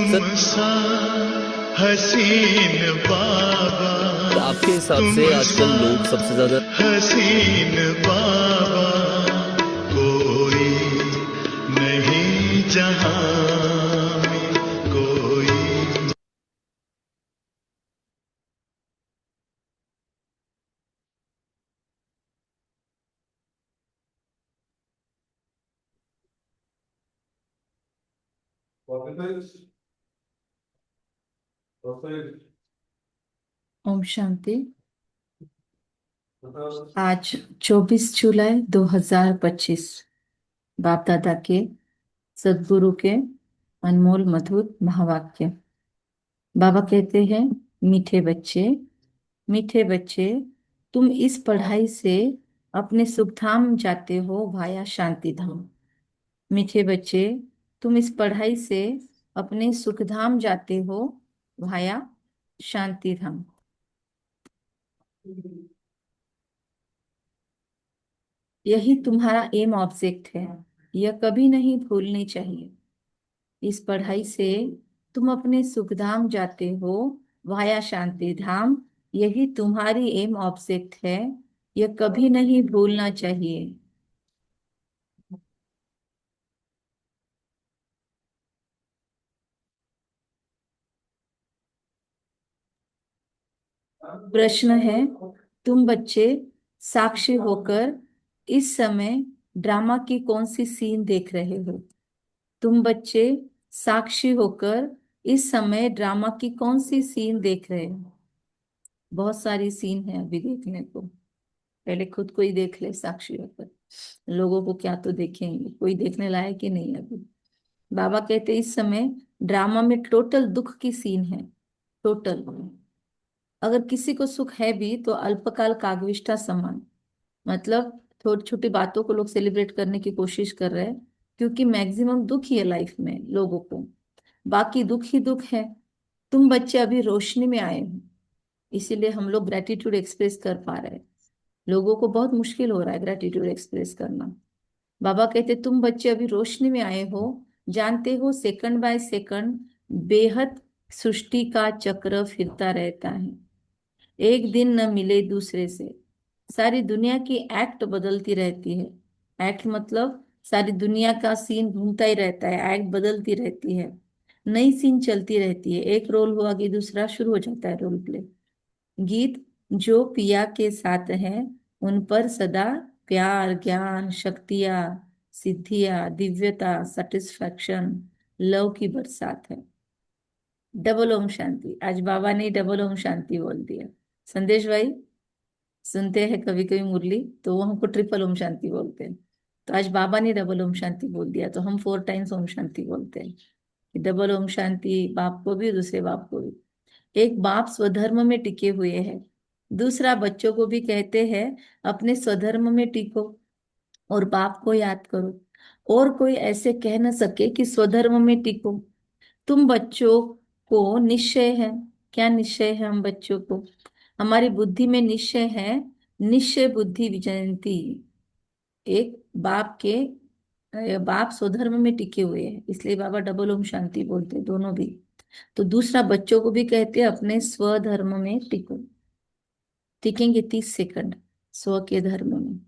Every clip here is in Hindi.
तुम सा हसीन बाबा, आपके हिसाब तुम से सा आजकल लोग सबसे ज्यादा हसीन बाबा, कोई नहीं जहां में कोई। ओम शांति। आज 24 जुलाई 2025 बाप दादा के सद्गुरु के अनमोल मधुर महावाक्य। बाबा कहते हैं, मीठे बच्चे, तुम इस पढ़ाई से अपने सुख धाम जाते हो वाया शांति धाम। मीठे बच्चे, तुम इस पढ़ाई से अपने सुख धाम जाते हो वाया शांति धाम। यही तुम्हारा एम ऑब्जेक्ट है, यह कभी नहीं भूलनी चाहिए। इस पढ़ाई से तुम अपने सुखधाम जाते हो वाया शांति धाम। यही तुम्हारी एम ऑब्जेक्ट है, यह कभी नहीं भूलना चाहिए। प्रश्न है, तुम बच्चे साक्षी होकर इस समय ड्रामा की कौन सी सीन देख रहे हो? तुम बच्चे साक्षी होकर इस समय ड्रामा की कौन सी सीन देख रहे हो? बहुत सारी सीन है अभी देखने को। पहले खुद को ही देख ले साक्षी होकर, लोगों को क्या तो देखेंगे, कोई देखने लायक ही नहीं है अभी। बाबा कहते इस समय ड्रामा में टोटल दुख की सीन है, टोटल। अगर किसी को सुख है भी तो अल्पकाल काग्विष्ठा समान, मतलब छोटी छोटी बातों को लोग सेलिब्रेट करने की कोशिश कर रहे हैं, क्योंकि मैक्सिमम दुख ही है लाइफ में लोगों को, बाकी दुख ही दुख है। तुम बच्चे अभी रोशनी में आए हो, इसीलिए हम लोग ग्रेटिट्यूड एक्सप्रेस कर पा रहे हैं। लोगों को बहुत मुश्किल हो रहा है ग्रेटिट्यूड एक्सप्रेस करना। बाबा कहते तुम बच्चे अभी रोशनी में आए हो, जानते हो सेकंड बाय सेकंड बेहद सृष्टि का चक्र फिरता रहता है, एक दिन न मिले दूसरे से। सारी दुनिया की एक्ट बदलती रहती है। एक्ट मतलब सारी दुनिया का सीन घूमता ही रहता है, एक्ट बदलती रहती है, नई सीन चलती रहती है। एक रोल हुआ कि दूसरा शुरू हो जाता है रोल प्ले। गीत जो पिया के साथ है, उन पर सदा प्यार, ज्ञान, शक्तियां, सिद्धियां, दिव्यता, सेटिस्फैक्शन, लव की बरसात है। डबल ओम शांति। आज बाबा ने डबल ओम शांति बोल दिया। संदेश भाई सुनते हैं कभी कभी मुरली, तो वो हमको ट्रिपल ओम शांति बोलते हैं। तो आज बाबा ने डबल ओम शांति बोल दिया, तो हम 4 टाइम्स ओम शांति बोलते हैं कि डबल ओम शांति बाप को भी, दूसरे बाप को भी। एक बाप स्वधर्म में टिके हुए हैं, दूसरा बच्चों को भी कहते हैं अपने स्वधर्म में टिको और बाप को याद करो। और कोई ऐसे कह न सके कि स्वधर्म में टिको। तुम बच्चों को निश्चय है, क्या निश्चय है? हम बच्चों को हमारी बुद्धि में निश्चय है, निश्चय बुद्धि विजयंती। एक बाप के बाप स्वधर्म में टिके हुए हैं, इसलिए बाबा डबल ओम शांति बोलते हैं, दोनों भी। तो दूसरा बच्चों को भी कहते हैं अपने स्वधर्म में टिको। टिकेंगे 30 सेकंड स्व के धर्म में।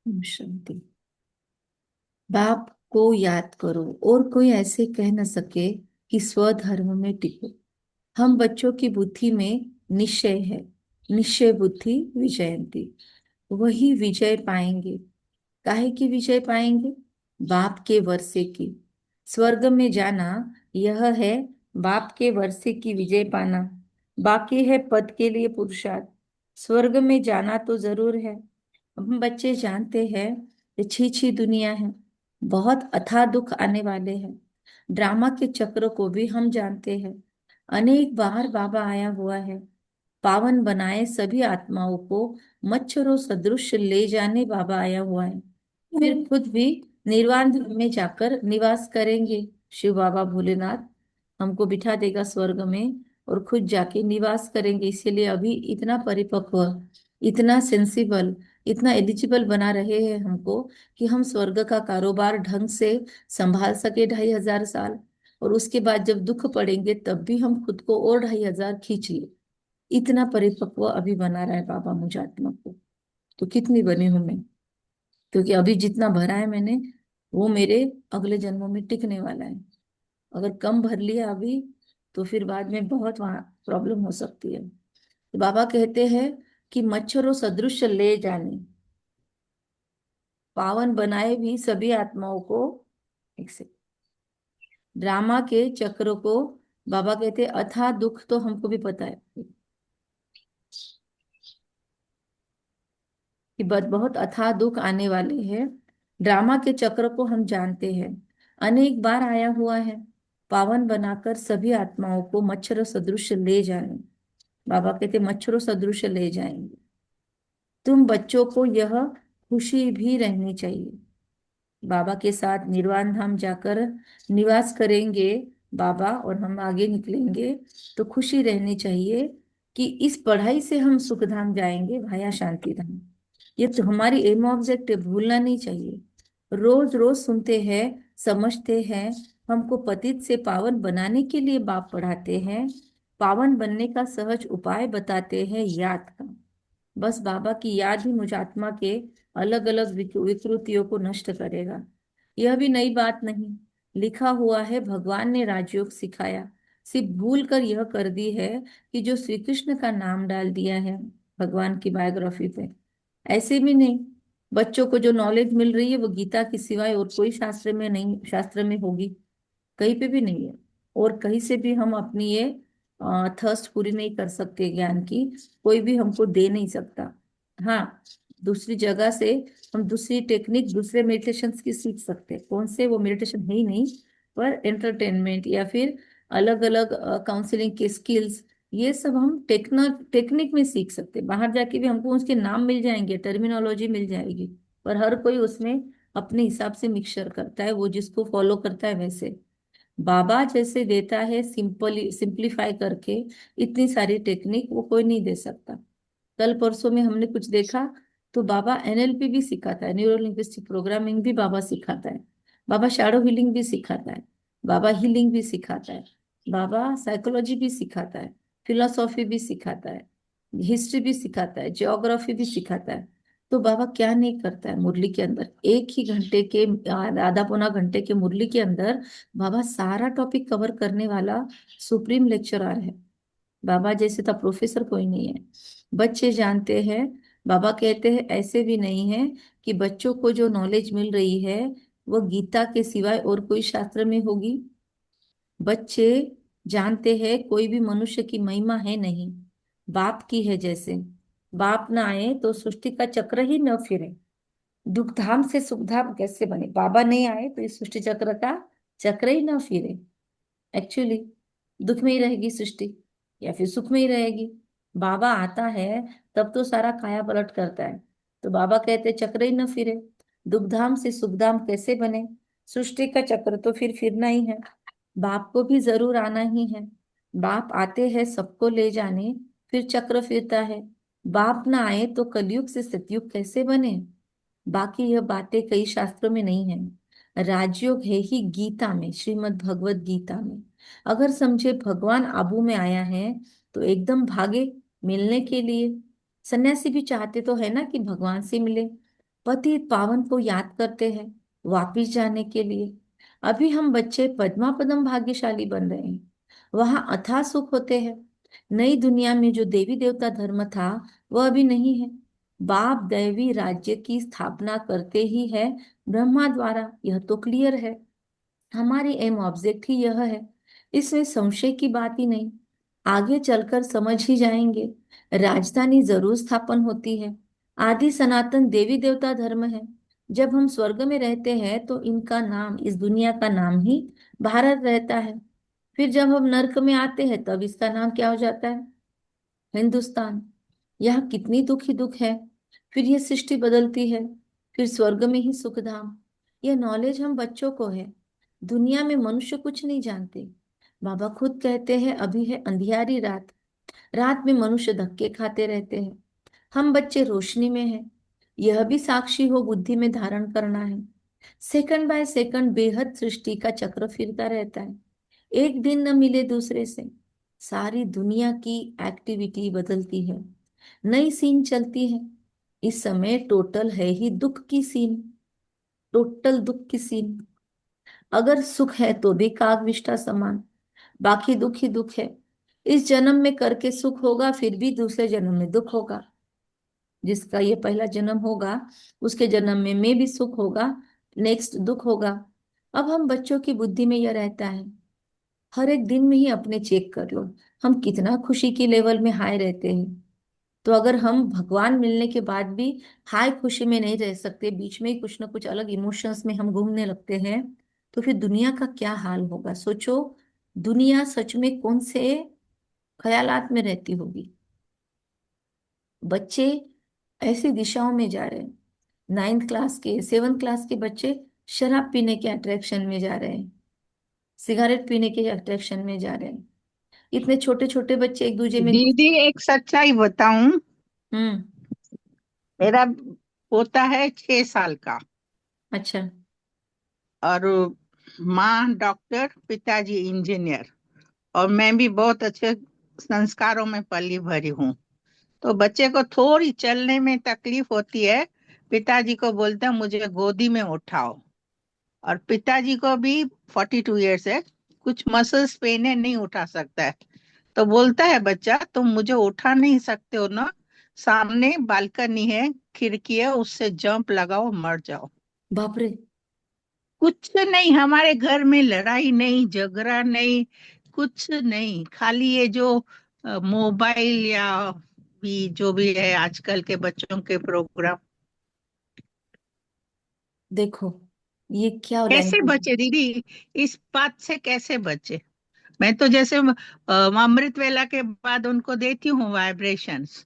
ओम शांति। बाप को याद करो और कोई ऐसे कह न सके कि स्वधर्म में टिको। हम बच्चों की बुद्धि में निश्चय है, निश्चय बुद्धि विजयंती। वही विजय पाएंगे। काहे की विजय पाएंगे? बाप के वर्षे की। स्वर्ग में जाना यह है बाप के वर्षे की विजय पाना। बाकी है पद के लिए पुरुषार्थ। स्वर्ग में जाना तो जरूर है। हम बच्चे जानते हैं ये छी छी दुनिया है, बहुत अथाह दुख आने वाले हैं। ड्रामा के चक्र को भी हम जानते हैं। अनेक बार बाबा आया हुआ है, पावन बनाए सभी आत्माओं को, मच्छरों सदृश ले जाने बाबा आया हुआ है। फिर खुद भी निर्वाण धाम में जाकर निवास करेंगे। शिव बाबा भोलेनाथ हमको बिठा देगा स्वर्ग में और खुद जाके निवास करेंगे। इसीलिए अभी इतना परिपक्व, इतना सेंसिबल, इतना एलिजिबल बना रहे हैं हमको कि हम स्वर्ग का कारोबार ढंग से संभाल सके 2500 साल। और उसके बाद जब दुख पड़ेंगे तब भी हम खुद को और 2500 खींच ले। इतना परिपक्व अभी बना रहा है बाबा मुझ आत्मा को। तो कितनी बनी हूं मैं, क्योंकि अभी जितना भरा है मैंने वो मेरे अगले जन्मों में टिकने वाला है। अगर कम भर लिया अभी तो फिर बाद में बहुत वहां प्रॉब्लम हो सकती है। तो बाबा कहते हैं कि मच्छरों सदृश ले जाने, पावन बनाए भी सभी आत्माओं को। एक से ड्रामा के चक्र को बाबा कहते हैं, अथाह दुख तो हमको भी पता है कि बहुत अथाह दुख आने वाले हैं। ड्रामा के चक्र को हम जानते हैं, अनेक बार आया हुआ है, पावन बनाकर सभी आत्माओं को मच्छर सदृश ले जाने। बाबा कहते मच्छरों सदृश ले जाएंगे। तुम बच्चों को यह खुशी भी रहनी चाहिए, बाबा के साथ निर्वाण धाम जाकर निवास करेंगे बाबा और हम आगे निकलेंगे। तो खुशी रहनी चाहिए कि इस पढ़ाई से हम सुख धाम जाएंगे, भाया शांति धाम। ये तो हमारी एम ऑब्जेक्ट है, भूलना नहीं चाहिए। रोज रोज सुनते हैं, समझते हैं, हमको पतित से पावन बनाने के लिए बाप पढ़ाते हैं, पावन बनने का सहज उपाय बताते हैं, याद का। बस बाबा की याद ही मुझ आत्मा के अलग अलग विकृतियों को नष्ट करेगा। यह भी नई बात नहीं, लिखा हुआ है, भगवान ने राजयोग सिखाया, सिर्फ भूल कर यह कर दी है कि जो श्री कृष्ण का नाम डाल दिया है भगवान की बायोग्राफी पे। ऐसे भी नहीं, बच्चों को जो नॉलेज मिल रही है वो गीता के सिवाय और कोई शास्त्र में नहीं, शास्त्र में होगी कहीं पे भी नहीं है। और कहीं से भी हम अपनी ये थर्स्ट पूरी नहीं कर सकते ज्ञान की, कोई भी हमको दे नहीं सकता। हाँ, दूसरी जगह से हम दूसरी टेक्निक, दूसरे मेडिटेशन की सीख सकते हैं। कौन से, वो मेडिटेशन है ही नहीं, पर एंटरटेनमेंट या फिर अलग अलग काउंसलिंग के स्किल्स, ये सब हम टेक्निक में सीख सकते हैं। बाहर जाके भी हमको उसके नाम मिल जाएंगे, टर्मिनोलॉजी मिल जाएगी, पर हर कोई उसमें अपने हिसाब से मिक्सचर करता है, वो जिसको फॉलो करता है वैसे। बाबा जैसे देता है सिंपली, सिंप्लीफाई करके इतनी सारी टेक्निक, वो कोई नहीं दे सकता। कल परसों में हमने कुछ देखा तो बाबा एनएलपी भी सिखाता है, न्यूरो लिंग्विस्टिक प्रोग्रामिंग भी बाबा सिखाता है, बाबा शैडो हीलिंग भी सिखाता है, बाबा हीलिंग भी सिखाता है, बाबा साइकोलॉजी भी सिखाता है, फिलोसॉफी भी सिखाता है, हिस्ट्री भी सिखाता है, ज्योग्राफी भी सिखाता है। तो बाबा क्या नहीं करता है मुरली के अंदर, एक ही घंटे के, आधा पौना घंटे के मुरली के अंदर बाबा सारा टॉपिक कवर करने वाला सुप्रीम लेक्चरर है। बाबा जैसे तो प्रोफेसर कोई नहीं है, बच्चे जानते हैं। बाबा कहते हैं ऐसे भी नहीं है कि बच्चों को जो नॉलेज मिल रही है वो गीता के सिवाय और कोई शास्त्र में होगी। बच्चे जानते हैं कोई भी मनुष्य की महिमा है नहीं, बाप की है। जैसे बाप ना आए तो सृष्टि का चक्र ही न फिरे, दुखधाम से सुखधाम कैसे बने, बाबा नहीं आए तो इस सृष्टि चक्र का चक्र ही ना फिरे। एक्चुअली दुख में ही रहेगी सृष्टि या फिर सुख में ही रहेगी। बाबा आता है तब तो सारा काया पलट करता है। तो बाबा कहते चक्र ही न फिरे, दुखधाम से सुखधाम कैसे बने, सृष्टि का चक्र तो फिर फिरना ही है। बाप को भी जरूर आना ही है, बाप आते हैं सबको ले जाने, फिर चक्र फिरता है। बाप ना आए तो कलयुग से सतयुग कैसे बने। बाकी यह बातें कई शास्त्रों में नहीं है, राजयोग है ही गीता में, श्रीमद् भगवत गीता में। अगर समझे भगवान आबू में आया है तो एकदम भागे मिलने के लिए। सन्यासी भी चाहते तो है ना कि भगवान से मिले, पतित पावन को याद करते हैं वापिस जाने के लिए। अभी हम बच्चे पद्मा पदम भाग्यशाली बन रहे हैं, वहां अथाह सुख होते हैं। नई दुनिया में जो देवी देवता धर्म था वह अभी नहीं है। बाप दैवी राज्य की स्थापना करते ही है ब्रह्मा द्वारा, यह तो क्लियर है। हमारी एम ऑब्जेक्ट ही यह है, इसमें संशय की बात ही नहीं। आगे चलकर समझ ही जाएंगे। राजधानी जरूर स्थापन होती है, आदि सनातन देवी देवता धर्म है। जब हम स्वर्ग में रहते हैं तो इनका नाम, इस दुनिया का नाम ही भारत रहता है। फिर जब हम नर्क में आते हैं तब इसका नाम क्या हो जाता है? हिंदुस्तान। यहाँ कितनी दुख ही दुख है। फिर ये सृष्टि बदलती है, फिर स्वर्ग में ही सुखधाम। यह नॉलेज हम बच्चों को है। दुनिया में मनुष्य कुछ नहीं जानते। बाबा खुद कहते हैं अभी है अंधियारी रात, रात में मनुष्य धक्के खाते रहते हैं, हम बच्चे रोशनी में हैं। यह भी साक्षी हो बुद्धि में धारण करना है। सेकंड बाय सेकंड बेहद सृष्टि का चक्र फिरता रहता है। एक दिन न मिले दूसरे से, सारी दुनिया की एक्टिविटी बदलती है, नई सीन चलती है। इस समय टोटल है ही दुख की सीन, टोटल दुख की सीन। अगर सुख है तो भी काग विष्ठा समान, बाकी दुख ही दुख है। इस जन्म में करके सुख होगा, फिर भी दूसरे जन्म में दुख होगा। जिसका ये पहला जन्म होगा उसके जन्म में भी सुख होगा, नेक्स्ट दुख होगा। अब हम बच्चों की बुद्धि में यह रहता है, हर एक दिन में ही अपने चेक कर लो, हम कितना खुशी की लेवल में हाई रहते हैं। तो अगर हम भगवान मिलने के बाद भी हाई खुशी में नहीं रह सकते, बीच में ही कुछ ना कुछ अलग इमोशंस में हम घूमने लगते हैं, तो फिर दुनिया का क्या हाल होगा सोचो। दुनिया सच में कौन से ख्यालात में रहती होगी। बच्चे ऐसी दिशाओं में जा रहे हैं। नाइन्थ क्लास के, सेवन्थ क्लास के बच्चे शराब पीने के अट्रैक्शन में जा रहे हैं, सिगरेट पीने के अट्रैक्शन में जा रहे हैं। इतने छोटे छोटे बच्चे एक दूसरे में घुस। दीदी एक सच्चाई बताऊं। हम्म। मेरा पोता है 6 साल का, अच्छा। और माँ डॉक्टर, पिताजी इंजीनियर, और मैं भी बहुत अच्छे संस्कारों में पली भरी हूँ। तो बच्चे को थोड़ी चलने में तकलीफ होती है, पिताजी को बोलता है मुझे गोदी में उठाओ। और पिताजी को भी 42 ईयर्स है, कुछ मसल्स पेन है, नहीं उठा सकता है। तो बोलता है बच्चा तुम मुझे उठा नहीं सकते हो ना, सामने बालकनी है, खिड़की है, उससे जंप लगाओ, मर जाओ। बाप रे। कुछ नहीं, हमारे घर में लड़ाई नहीं, झगड़ा नहीं, कुछ नहीं, खाली ये जो मोबाइल या भी जो भी है आजकल के बच्चों के प्रोग्राम। देखो ये क्या कैसे लैंग्वेज। बचे दीदी, इस बात से कैसे बचे? मैं तो जैसे अमृत वेला के बाद उनको देती हूँ वाइब्रेशंस,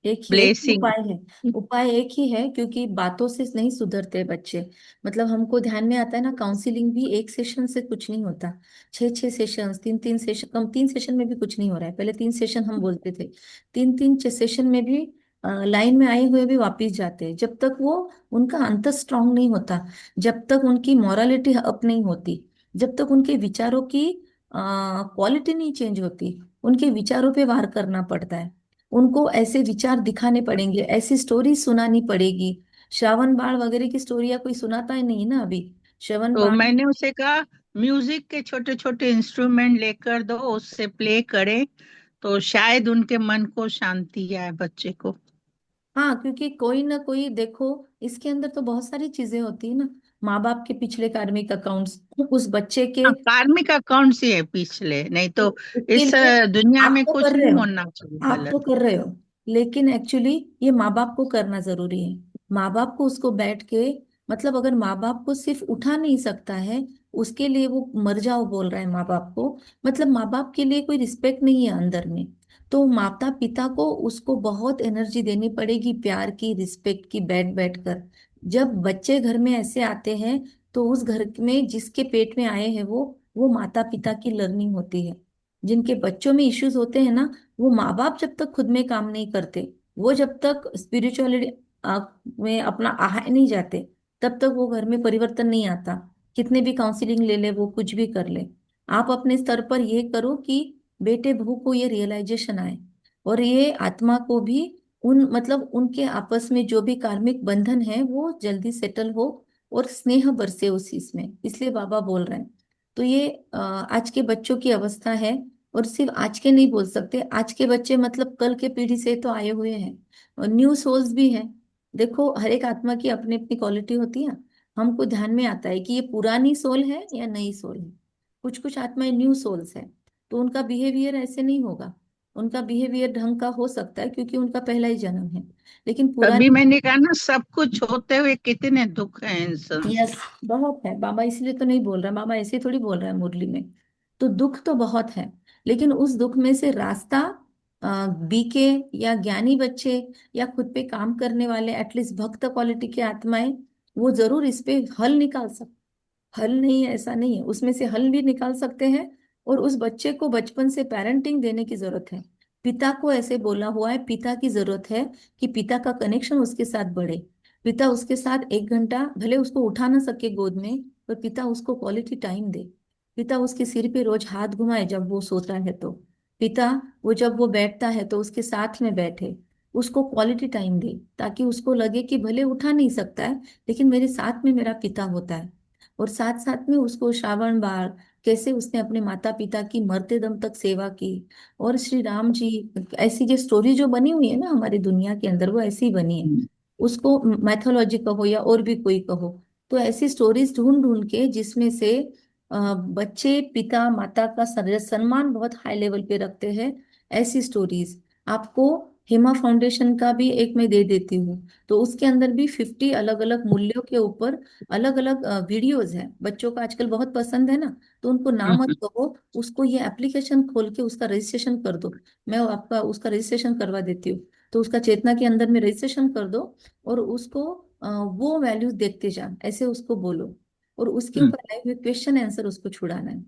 एक ही ब्लेसिंग। उपाय है। उपाय एक ही है, क्योंकि बातों से नहीं सुधरते बच्चे। मतलब हमको ध्यान में आता है ना, काउंसलिंग भी एक सेशन से कुछ नहीं होता। छह छह सेशन, तीन तीन सेशन, कम 3 सेशन में भी कुछ नहीं हो रहा है। पहले 3 सेशन हम बोलते थे, तीन तीन सेशन में भी लाइन में आए हुए भी वापिस जाते हैं। जब तक वो उनका अंतर स्ट्रांग नहीं होता, जब तक उनकी मॉरलिटी अप नहीं होती, जब तक उनके विचारों की क्वालिटी नहीं चेंज होती, उनके विचारों पे वार करना पड़ता है। उनको ऐसे विचार दिखाने पड़ेंगे, ऐसी स्टोरी सुनानी पड़ेगी। श्रावण बाण वगैरह की स्टोरी या कोई सुनाता ही नहीं ना अभी। श्रवण तो बाण। मैंने उसे कहा म्यूजिक के छोटे छोटे इंस्ट्रूमेंट लेकर दो, उससे प्ले करे, तो शायद उनके मन को शांति आए बच्चे को। हाँ, क्योंकि कोई ना कोई देखो, इसके अंदर तो बहुत सारी चीजें होती है ना। माँ बाप के पिछले कार्मिक अकाउंट्स उस बच्चे के। हाँ, कार्मिक अकाउंट से है पिछले, नहीं तो उसके इस लिए दुनिया आप में तो कुछ कर रहे नहीं हो, होना चाहिए आप तो गलत। कर रहे हो, लेकिन एक्चुअली ये माँ बाप को करना जरूरी है। माँ बाप को उसको बैठ के, मतलब अगर माँ बाप को सिर्फ उठा नहीं सकता है, उसके लिए वो मर जाओ बोल रहा है माँ बाप को, मतलब माँ बाप के लिए कोई रिस्पेक्ट नहीं है अंदर में। तो माता पिता को उसको बहुत एनर्जी देनी पड़ेगी, प्यार की, रिस्पेक्ट की, बैठ बैठ कर। जब बच्चे घर में ऐसे आते हैं, तो उस घर में जिसके पेट में आए हैं वो माता पिता की लर्निंग होती है। जिनके बच्चों में इश्यूज होते हैं ना, वो माँ बाप जब तक खुद में काम नहीं करते, वो जब तक स्पिरिचुअलिटी में अपना आहार नहीं जाते, तब तक वो घर में परिवर्तन नहीं आता। कितने भी काउंसलिंग ले ले, वो कुछ भी कर ले। आप अपने स्तर पर ये करो कि बेटे बहू को ये रियलाइजेशन आए, और ये आत्मा को भी, उन मतलब उनके आपस में जो भी कार्मिक बंधन है वो जल्दी सेटल हो, और स्नेह बरसे उस चीज में। इसलिए बाबा बोल रहे हैं। तो ये आज के बच्चों की अवस्था है। और सिर्फ आज के नहीं बोल सकते, आज के बच्चे मतलब कल के पीढ़ी से तो आए हुए हैं, और न्यू सोल्स भी हैं। देखो हर एक आत्मा की अपनी अपनी क्वालिटी होती है। हमको ध्यान में आता है कि ये पुरानी सोल है या नई सोल है। कुछ कुछ आत्माएं न्यू सोल्स है, तो उनका बिहेवियर ऐसे नहीं होगा। उनका बिहेवियर ढंग का हो सकता है क्योंकि उनका पहला ही जन्म है, लेकिन तभी पुरानी। मैंने कहा ना, सब कुछ होते हुए कितने दुख हैं इंसान। यस, बहुत है बाबा, इसलिए तो नहीं बोल रहा, बाबा ऐसे थोड़ी बोल रहा है मुरली में। तो दुख तो बहुत है, लेकिन उस दुख में से रास्ता बीके या ज्ञानी बच्चे या खुद पे काम करने वाले एटलीस्ट भक्त क्वालिटी के आत्माएं, वो जरूर इस पे हल निकाल सकते। हल नहीं है ऐसा नहीं है, उसमें से हल भी निकाल सकते हैं। और उस बच्चे को बचपन से पेरेंटिंग देने की जरूरत है। पिता को ऐसे बोला हुआ है, पिता की जरूरत है कि पिता का कनेक्शन उसके साथ बढ़े। पिता उसके साथ 1 घंटा, भले उसको उठा ना सके गोद में, पर पिता उसको क्वालिटी टाइम दे। पिता उसके सिर पे रोज हाथ घुमाए जब वो सोता है तो। पिता वो जब वो बैठता है तो उसके साथ में बैठे, उसको क्वालिटी टाइम दे, ताकि उसको लगे कि भले उठा नहीं सकता है, लेकिन मेरे साथ में मेरा पिता होता है। और साथ साथ में उसको श्रावण बाल, कैसे उसने अपने माता पिता की मरते दम तक सेवा की। और श्री राम जी, ऐसी जो स्टोरी जो बनी हुई है ना हमारी दुनिया के अंदर, वो ऐसी ही बनी है। उसको मैथोलॉजी कहो या और भी कोई कहो, तो ऐसी स्टोरीज ढूंढ ढूंढ के जिसमें से बच्चे पिता माता का सम्मान बहुत हाई लेवल पे रखते हैं, ऐसी स्टोरीज आपको हेमा फाउंडेशन का भी एक मैं दे देती हूँ। तो उसके अंदर भी 50 अलग अलग मूल्यों के ऊपर अलग अलग वीडियोज हैं। बच्चों को आजकल बहुत पसंद है ना, तो उनको ना मत कहो, उसको ये एप्लीकेशन खोल के उसका रजिस्ट्रेशन कर दो। मैं आपका उसका रजिस्ट्रेशन करवा देती हूँ। तो उसका चेतना के अंदर में रजिस्ट्रेशन कर दो, और उसको वो वैल्यूज देखते जा, ऐसे उसको बोलो। और उसके ऊपर आए हुए क्वेश्चन आंसर उसको छुड़ाना है।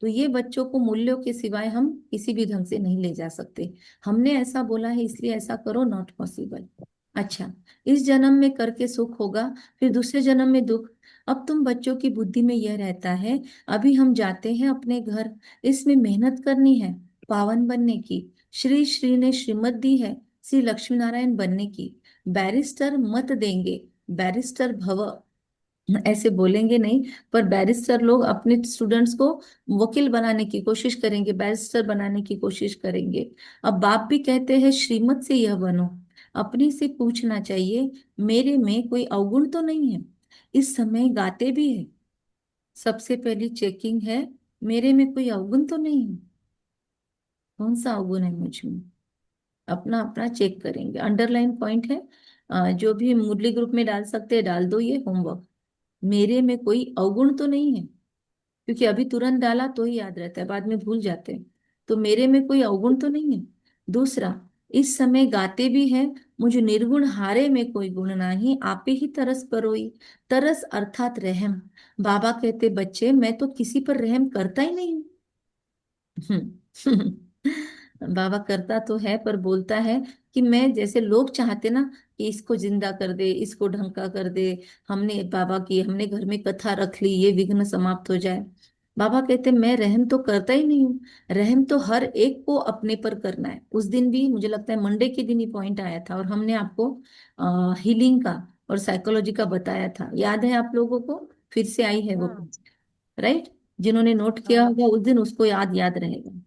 तो ये बच्चों को मूल्यों के सिवाय हम किसी भी ढंग से नहीं ले जा सकते। हमने ऐसा बोला है इसलिए ऐसा करो, नॉट पॉसिबल। अच्छा, इस जन्म में करके सुख होगा, फिर दूसरे जन्म में दुख। अब तुम बच्चों की बुद्धि में यह रहता है, अभी हम जाते हैं अपने घर, इसमें मेहनत करनी है पावन बनने की। श्री श्री ने श्रीमत दी है श्री लक्ष्मी नारायण बनने की। बैरिस्टर मत देंगे, बैरिस्टर भव, ऐसे बोलेंगे नहीं, पर बैरिस्टर लोग अपने स्टूडेंट्स को वकील बनाने की कोशिश करेंगे, बैरिस्टर बनाने की कोशिश करेंगे। अब बाप भी कहते हैं श्रीमत से यह बनो। अपने से पूछना चाहिए, मेरे में कोई अवगुण तो नहीं है। इस समय गाते भी है, सबसे पहली चेकिंग है, मेरे में कोई अवगुण तो नहीं है। कौन सा अवगुण है मुझ में, अपना अपना चेक करेंगे। अंडरलाइन पॉइंट है, जो भी मुरली ग्रुप में डाल सकते हैं डाल दो ये होमवर्क। मेरे में कोई अवगुण तो नहीं है, क्योंकि अभी तुरंत डाला तो ही याद रहता है, बाद में भूल जाते हैं। तो मेरे में कोई अवगुण तो नहीं है। दूसरा, इस समय गाते भी है, मुझे निर्गुण हारे में कोई गुण नहीं, आपे ही तरस परोई। तरस अर्थात रहम। बाबा कहते बच्चे मैं तो किसी पर रहम करता ही नहीं हूँ। बाबा करता तो है पर बोलता है कि मैं, जैसे लोग चाहते ना कि इसको जिंदा कर दे, इसको ढंका कर दे, हमने बाबा की हमने घर में कथा रख ली, ये विघ्न समाप्त हो जाए। बाबा कहते मैं रहम तो करता ही नहीं हूँ। रहम तो हर एक को अपने पर करना है। उस दिन भी मुझे लगता है मंडे के दिन ही पॉइंट आया था, और हमने आपको हीलिंग का और साइकोलॉजी का बताया था, याद है आप लोगों को? फिर से आई है वो, हाँ। राइट? जिन्होंने नोट किया हाँ। होगा उस दिन उसको याद याद रहेगा।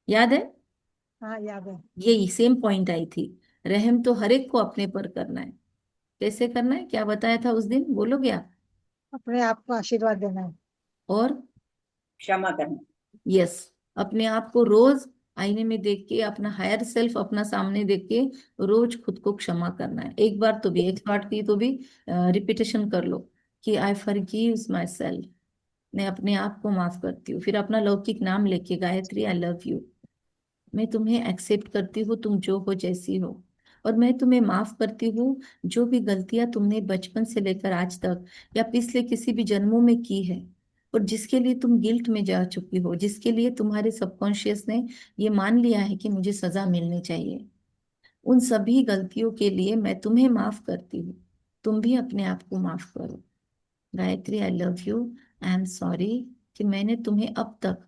याद है? हाँ याद है। यही सेम पॉइंट आई थी। रहम तो हर एक को अपने पर करना है। कैसे करना है, क्या बताया था उस दिन, बोलोगे आप? अपने आप को आशीर्वाद देना है। और क्षमा करना। यस, अपने आप को रोज आईने में देख के, अपना हायर सेल्फ अपना सामने देख के रोज खुद को क्षमा करना है। एक बार तो भी, एक बार की तो भी रिपीटेशन कर लो कि आई फॉरगिव माई सेल्फ, मैं अपने आप को माफ करती हूँ। फिर अपना लौकिक नाम लेके, गायत्री आई लव यू, मैं तुम्हें एक्सेप्ट करती हूँ तुम जो हो जैसी हो। और मैं तुम्हें माफ करती हूँ जो भी गलतियां तुमने बचपन से लेकर आज तक या पिछले किसी भी जन्मों में की है, और जिसके लिए तुम गिल्ट में जा चुकी हो, जिसके लिए तुम्हारे सबकॉन्शियस ने ये मान लिया है कि मुझे सजा मिलनी चाहिए। उन सभी गलतियों के लिए मैं तुम्हें माफ करती हूँ। तुम भी अपने आप को माफ करो। Gayatri I love you, I am sorry कि मैंने तुम्हें अब तक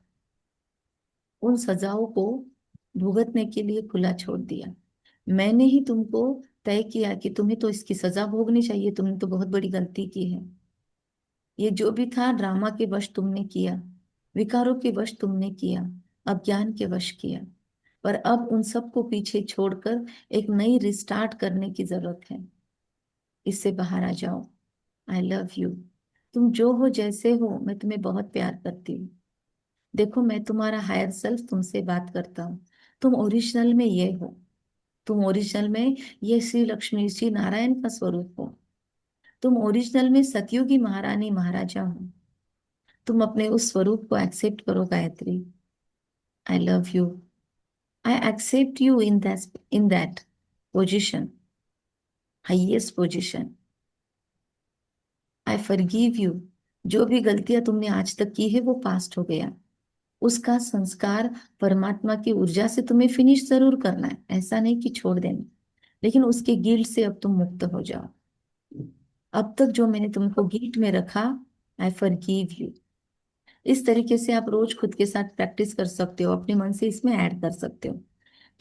उन सजाओं को भुगतने के लिए खुला छोड़ दिया। मैंने ही तुमको तय किया कि तुम्हें तो इसकी सजा भोगनी चाहिए, तुमने तो बहुत बड़ी गलती की है। ये जो भी था ड्रामा के वश तुमने किया, विकारों के वश तुमने किया, अज्ञान के वश किया। पर अब उन सबको पीछे छोड़कर एक नई रिस्टार्ट करने की जरूरत है। इससे बाहर आ जाओ। आई लव यू, तुम जो हो जैसे हो, मैं तुम्हें बहुत प्यार करती हूँ। देखो मैं तुम्हारा हायर सेल्फ तुमसे बात करता हूँ। तुम ओरिजिनल में ये हो, तुम ओरिजिनल में ये श्री लक्ष्मी श्री नारायण का स्वरूप हो। तुम ओरिजिनल में सतयुगी महारानी महाराजा हो। तुम अपने उस स्वरूप को एक्सेप्ट करो Gayatri. I love you. I accept you in that position, highest position. I forgive you. जो भी गलतियां तुमने आज तक की है वो पास्ट हो गया। उसका संस्कार परमात्मा की ऊर्जा से तुम्हें फिनिश जरूर करना है, ऐसा नहीं कि छोड़ देना, लेकिन उसके गिल्ट से अब तुम मुक्त हो जाओ। अब तक जो मैंने तुमको गिल्ट में रखा, आई फॉरगिव यू। इस तरीके से आप रोज खुद के साथ प्रैक्टिस कर सकते हो, अपने मन से इसमें ऐड कर सकते हो।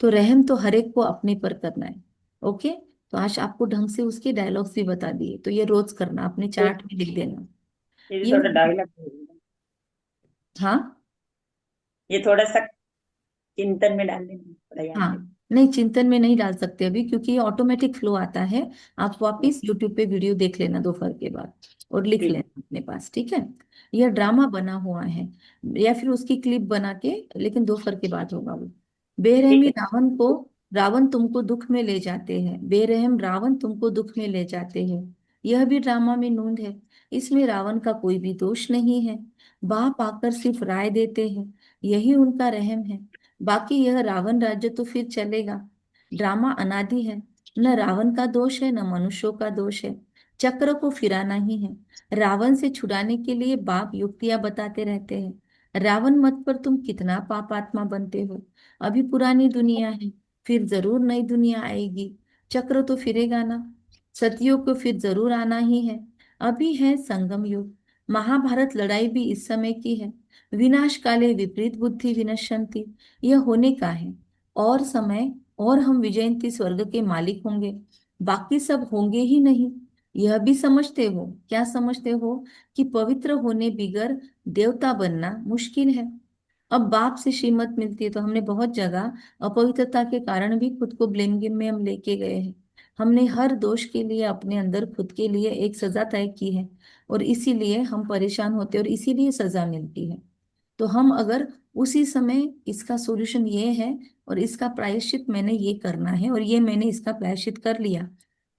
तो रहम तो हर एक को अपने पर करना है। ओके। तो आज आपको ढंग से उसके डायलॉग्स भी बता दिए, तो ये रोज करना, अपने ये चार्ट में लिख देना। ये भी ये थोड़ा डायलॉग, हाँ। ये थोड़ा सा चिंतन में डाल देना, थोड़ा याद हाँ, रखें। नहीं चिंतन में नहीं डाल सकते अभी, क्योंकि ये ऑटोमेटिक फ्लो आता है। आप वापिस यूट्यूब पे वीडियो देख लेना दोपहर के बाद, और लिख ठीक। लेना अपने पास, ठीक है। यह ड्रामा बना हुआ है, या फिर उसकी क्लिप बना के, लेकिन दोपहर के बाद होगा वो। ठीक बेरहमी है। रावण तुमको दुख में ले जाते हैं, बेरहम रावण तुमको दुख में ले जाते हैं। यह भी ड्रामा में नूंद है, इसमें रावण का कोई भी दोष नहीं है। बाप आकर सिर्फ राय देते हैं, यही उनका रहम है। बाकी यह रावण राज्य तो फिर चलेगा। ड्रामा अनादि है, न रावण का दोष है न मनुष्यों का दोष है। चक्र को फिराना ही है। रावण से छुड़ाने के लिए बाप युक्तियां बताते रहते हैं। रावण मत पर तुम कितना पापात्मा बनते हो। अभी पुरानी दुनिया है, फिर जरूर नई दुनिया आएगी। चक्र तो फिरेगा ना, सतियों को फिर जरूर आना ही है। अभी है संगम युग, महाभारत लड़ाई भी इस समय की है। विनाश काले विपरीत बुद्धि विनश्यन्ति, यह होने का है। और समय, और हम विजयंती स्वर्ग के मालिक होंगे, बाकी सब होंगे ही नहीं। यह भी समझते हो, क्या समझते हो, कि पवित्र होने बिगर देवता बनना मुश्किल है। अब बाप से श्रीमत मिलती है, तो हमने बहुत जगह अपवित्रता के कारण भी खुद को ब्लेम गेम में हम लेके गए हैं। हमने हर दोष के लिए अपने अंदर खुद के लिए एक सजा तय की है, और इसीलिए हम परेशान होते हैं, और इसीलिए सजा मिलती है। तो हम अगर उसी समय इसका सॉल्यूशन ये है, और इसका प्रायश्चित मैंने ये करना है, और ये मैंने इसका प्रायश्चित कर लिया,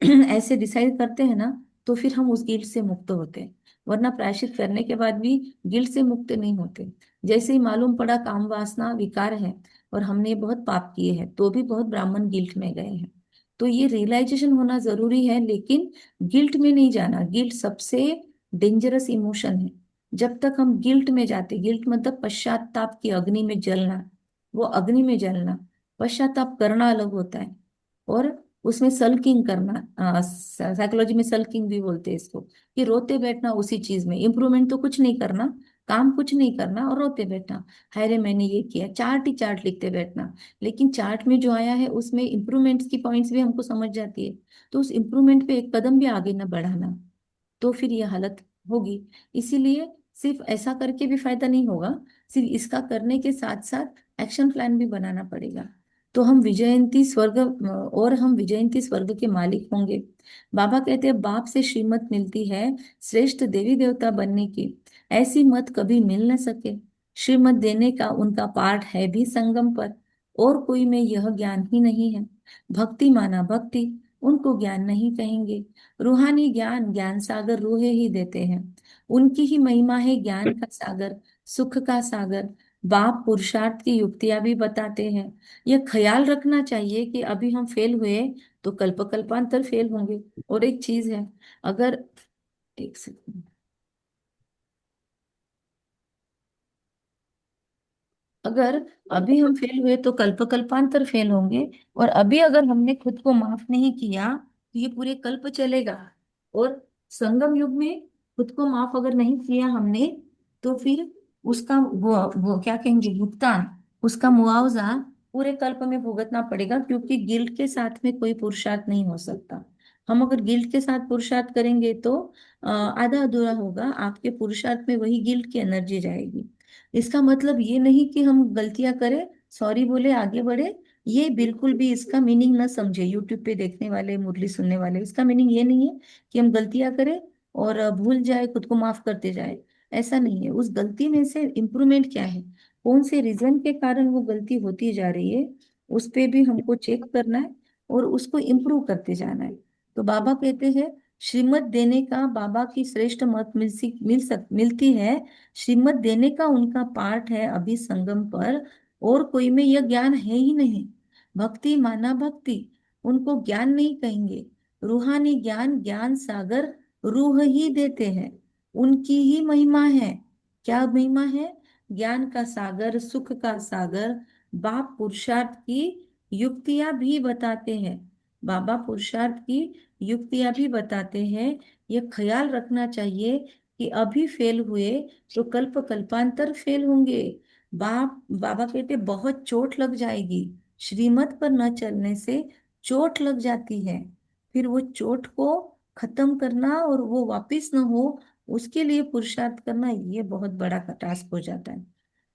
ऐसे डिसाइड करते हैं ना, तो फिर हम उस गिल्ट से मुक्त होते हैं। वरना प्रायश्चित करने के बाद भी गिल्ट से मुक्त नहीं होते। जैसे ही मालूम पड़ा काम वासना विकार है, और हमने बहुत पाप किए हैं, तो भी बहुत ब्राह्मण गिल्ट में गए हैं। तो ये रियलाइजेशन होना जरूरी है, लेकिन गिल्ट में नहीं जाना। गिल्ट सबसे डेंजरस इमोशन है। जब तक हम गिल्ट में जाते, गिल्ट मतलब पश्चाताप की अग्नि में जलना, वो अग्नि में जलना। पश्चाताप करना अलग होता है, और उसमें सल्किंग करना, साइकोलॉजी में सल्किंग भी बोलते हैं इसको, कि रोते बैठना उसी चीज में। इम्प्रूवमेंट तो कुछ नहीं करना, काम कुछ नहीं करना, और रोते बैठना, हाय रे मैंने ये किया, चार्ट ही चार्ट लिखते बैठना। लेकिन चार्ट में जो आया है उसमें इम्प्रूवमेंट्स की पॉइंट्स भी हमको समझ जाती है, तो उस इम्प्रूवमेंट पे एक कदम भी आगे न बढ़ाना, तो फिर ये हालत होगी। इसीलिए सिर्फ ऐसा करके भी फायदा नहीं होगा, सिर्फ इसका करने के साथ साथ एक्शन प्लान भी बनाना पड़ेगा। तो हम विजयंती स्वर्ग के मालिक होंगे। बाबा कहते हैं बाप से श्रीमत मिलती है श्रेष्ठ देवी देवता बनने की, ऐसी मत कभी मिल न सके। श्रीमत देने का उनका पाठ है भी संगम पर, और कोई में यह ज्ञान ही नहीं है। भक्ति माना भक्ति, उनको ज्ञान नहीं कहेंगे। रूहानी ज्ञान ज्ञान सागर रूहे ही देते हैं, उनकी ही महिमा है ज्ञान का सागर, सुख का सागर। बाप पुरुषार्थ की युक्तियां भी बताते हैं। यह ख्याल रखना चाहिए कि अभी हम फेल हुए तो कल्प कल्पांतर फेल होंगे। और एक चीज है, अगर, एक सेकंड, अगर अभी हम फेल हुए तो कल्प कल्पांतर फेल होंगे, और अभी अगर हमने खुद को माफ नहीं किया तो ये पूरे कल्प चलेगा। और संगम युग में खुद को माफ अगर नहीं किया हमने, तो फिर उसका वो क्या कहेंगे, भुगतान, उसका मुआवजा पूरे कल्प में भुगतना पड़ेगा, क्योंकि गिल्ट के साथ में कोई पुरुषार्थ नहीं हो सकता। हम अगर गिल्ट के साथ पुरुषार्थ करेंगे तो आधा अधूरा होगा, आपके पुरुषार्थ में वही गिल्ट की एनर्जी जाएगी। इसका मतलब ये नहीं कि हम गलतियां करें, सॉरी बोले, आगे बढ़े, ये बिल्कुल भी इसका मीनिंग ना समझे यूट्यूब पे देखने वाले, मुरली सुनने वाले। इसका मीनिंग ये नहीं है कि हम गलतियां करें और भूल जाए, खुद को माफ करते जाए। ऐसा नहीं है। उस गलती में से इम्प्रूवमेंट क्या है, कौन से रीजन के कारण वो गलती होती जा रही है, उस पे भी हमको चेक करना है, और उसको इम्प्रूव करते जाना है। तो बाबा कहते हैं श्रीमत देने का बाबा की श्रेष्ठ मत मिलती है। श्रीमत देने का उनका पाठ है अभी संगम पर, और कोई में यह ज्ञान है ही नहीं। भक्ति माना भक्ति, उनको ज्ञान नहीं कहेंगे। रूहानी ज्ञान, ज्ञान सागर रूह ही देते हैं, उनकी ही महिमा है। क्या महिमा है? ज्ञान का सागर, सुख का सागर। बाप पुरुषार्थ की युक्तियां भी बताते हैं, बाबा पुरुषार्थ की युक्तियां भी बताते हैं। ये ख्याल रखना चाहिए कि अभी फेल हुए तो कल्प कल्पांतर फेल होंगे। बाबा कहते बहुत चोट लग जाएगी, श्रीमत पर न चलने से चोट लग जाती है। फिर वो चोट को खत्म करना और वो वापिस न हो, उसके लिए पुरुषार्थ करना, ये बहुत बड़ा टास्क हो जाता है।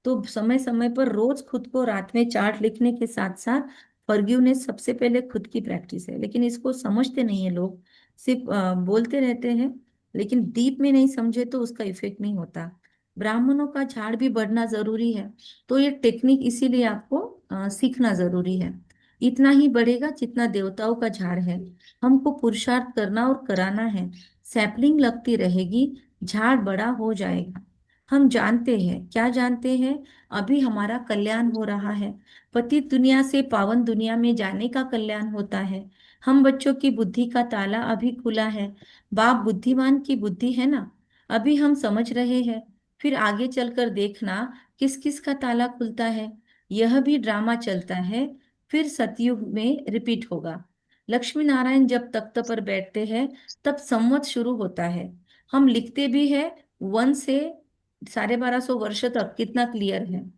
तो समय समय पर रोज खुद को रात में चार्ट लिखने के साथ साथ फॉरगिवनेस सबसे पहले खुद की प्रैक्टिस है। लेकिन इसको समझते नहीं है लोग, सिर्फ बोलते रहते हैं, लेकिन डीप में नहीं समझे तो उसका इफेक्ट नहीं होता। ब्राह्मणों का झाड़ भी बढ़ना जरूरी है, तो ये टेक्निक इसीलिए आपको सीखना जरूरी है। इतना ही बढ़ेगा जितना देवताओं का झाड़ है। हमको पुरुषार्थ करना और कराना है। सैपलिंग लगती रहेगी, झाड़ बड़ा हो जाएगा। हम जानते हैं, क्या जानते हैं? अभी हमारा कल्याण हो रहा है, पतित दुनिया से पावन दुनिया में जाने का कल्याण होता है। हम बच्चों की बुद्धि का ताला अभी खुला है। बाप बुद्धिमान की बुद्धि है ना, अभी हम समझ रहे हैं। फिर आगे चलकर देखना किस किस का ताला खुलता है। यह भी ड्रामा चलता है, फिर सतयुग में रिपीट होगा। लक्ष्मी नारायण जब तख्त पर बैठते हैं तब संवत शुरू होता है। हम लिखते भी है 1 से 1250 वर्ष तक, कितना क्लियर है।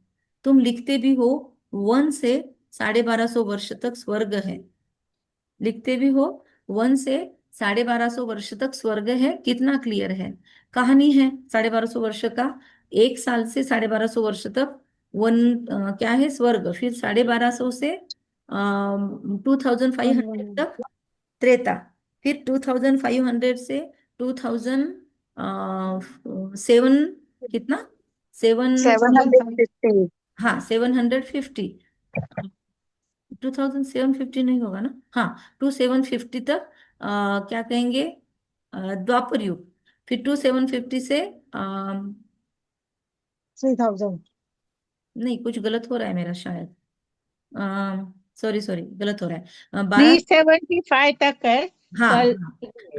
तुम लिखते भी हो 1 से 1250 वर्ष तक स्वर्ग है, लिखते भी हो 1 से 1250 वर्ष तक स्वर्ग है, कितना क्लियर है। कहानी है 1250 वर्ष का, 1 साल से 1250 वर्ष तक क्या है? स्वर्ग। फिर 1250 से 2500 वन तक त्रेता। फिर 2500 से 2007, कितना? सेवन, 750। हाँ 750। 2750 नहीं होगा ना, हाँ 2750 तक क्या कहेंगे? द्वापर युग। फिर 2750 से 3000। नहीं, कुछ गलत हो रहा है मेरा शायद, सॉरी सॉरी, गलत हो रहा है। 375 तक है। हाँ कल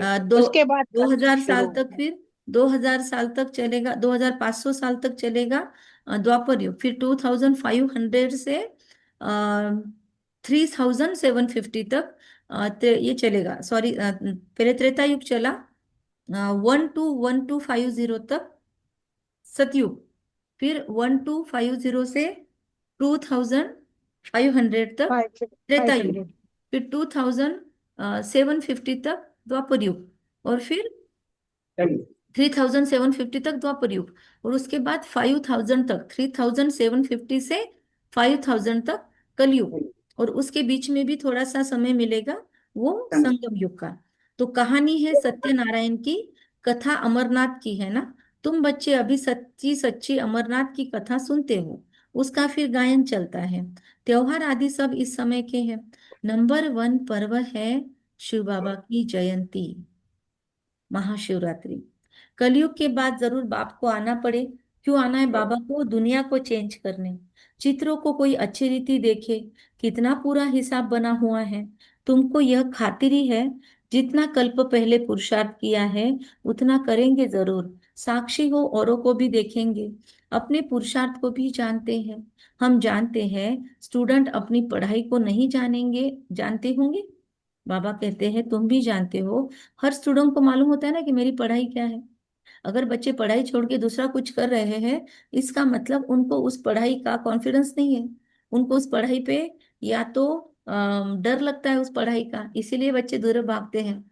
हाँ, उसके बाद दो कल हजार साल शुरू तक, फिर 2000 साल तक चलेगा, 2500 साल तक चलेगा द्वापर युग। फिर 2500 से 3750 तक ये चलेगा। सॉरी, पहले त्रेता युग चला 1250 तक सतयुग। फिर 1250 से 2500 तक फाइव त्रेता फाइव युग। हंड्रेड फिर 2750 तक द्वापर युग, और फिर 3750 तक द्वापर युग। और उसके बाद 5000 तक, 3750 से 5000 तक कलयुग। और उसके बीच में भी थोड़ा सा समय मिलेगा, वो संगम युग का। तो कहानी है सत्यनारायण की, कथा अमरनाथ की है ना। तुम बच्चे अभी सच्ची सच्ची अमरनाथ की कथा सुनते हो, उसका फिर गायन चलता है। त्योहार आदि सब इस समय के हैं। नंबर 1 पर्व है शिव बाबा की जयंती, महाशिवरात्रि। कलयुग के बाद जरूर बाप को आना पड़े। क्यों आना है बाबा को? दुनिया को चेंज करने। चित्रों को कोई अच्छी रीति देखे, कितना पूरा हिसाब बना हुआ है। तुमको यह खातिरी है, जितना कल्प पहले पुरुषार्थ किया है उतना करेंगे जरूर। साक्षी हो, औरों को भी देखेंगे, अपने पुरुषार्थ को भी जानते हैं। हम जानते हैं स्टूडेंट अपनी पढ़ाई को नहीं जानेंगे, जानते होंगे। बाबा कहते हैं तुम भी जानते हो। हर स्टूडेंट को मालूम होता है ना कि मेरी पढ़ाई क्या है। अगर बच्चे पढ़ाई छोड़ के दूसरा कुछ कर रहे हैं, इसका मतलब उनको उस पढ़ाई का कॉन्फिडेंस नहीं है। उनको उस पढ़ाई पे या तो डर लगता है उस पढ़ाई का, इसीलिए बच्चे दूर भागते हैं।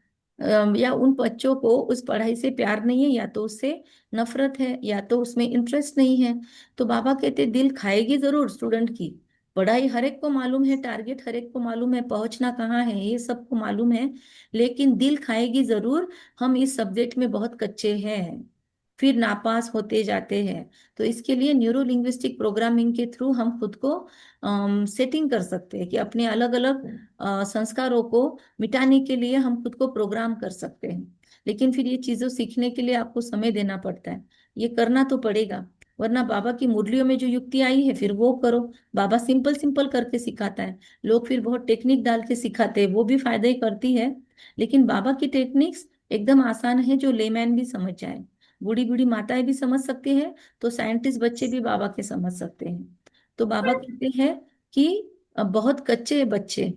या उन बच्चों को उस पढ़ाई से प्यार नहीं है, या तो उससे नफरत है, या तो उसमें इंटरेस्ट नहीं है। तो बाबा कहते दिल खाएगी जरूर स्टूडेंट की। पढ़ाई हर एक को मालूम है, टारगेट हर एक को मालूम है, पहुंचना कहाँ है ये सबको मालूम है, लेकिन दिल खाएगी जरूर। हम इस सब्जेक्ट में बहुत कच्चे हैं, फिर नापास होते जाते हैं। तो इसके लिए न्यूरो लिंग्विस्टिक प्रोग्रामिंग के थ्रू हम खुद को सेटिंग कर सकते हैं कि अपने अलग अलग संस्कारों को मिटाने के लिए हम खुद को प्रोग्राम कर सकते हैं। लेकिन फिर ये चीजों सीखने के लिए आपको समय देना पड़ता है, ये करना तो पड़ेगा, वरना बाबा की मुरलियों में जो युक्ति आई है फिर वो करो। बाबा सिंपल सिंपल करके सिखाता है, लोग फिर बहुत टेक्निक डाल के सिखाते हैं, वो भी फायदा ही करती है। लेकिन बाबा की टेक्निक्स एकदम आसान है, जो लेमैन भी समझ जाए, बूढ़ी बूढ़ी माताएं भी समझ सकती हैं, तो साइंटिस्ट बच्चे भी बाबा के समझ सकते हैं। तो बाबा कहते हैं कि बहुत कच्चे हैं बच्चे,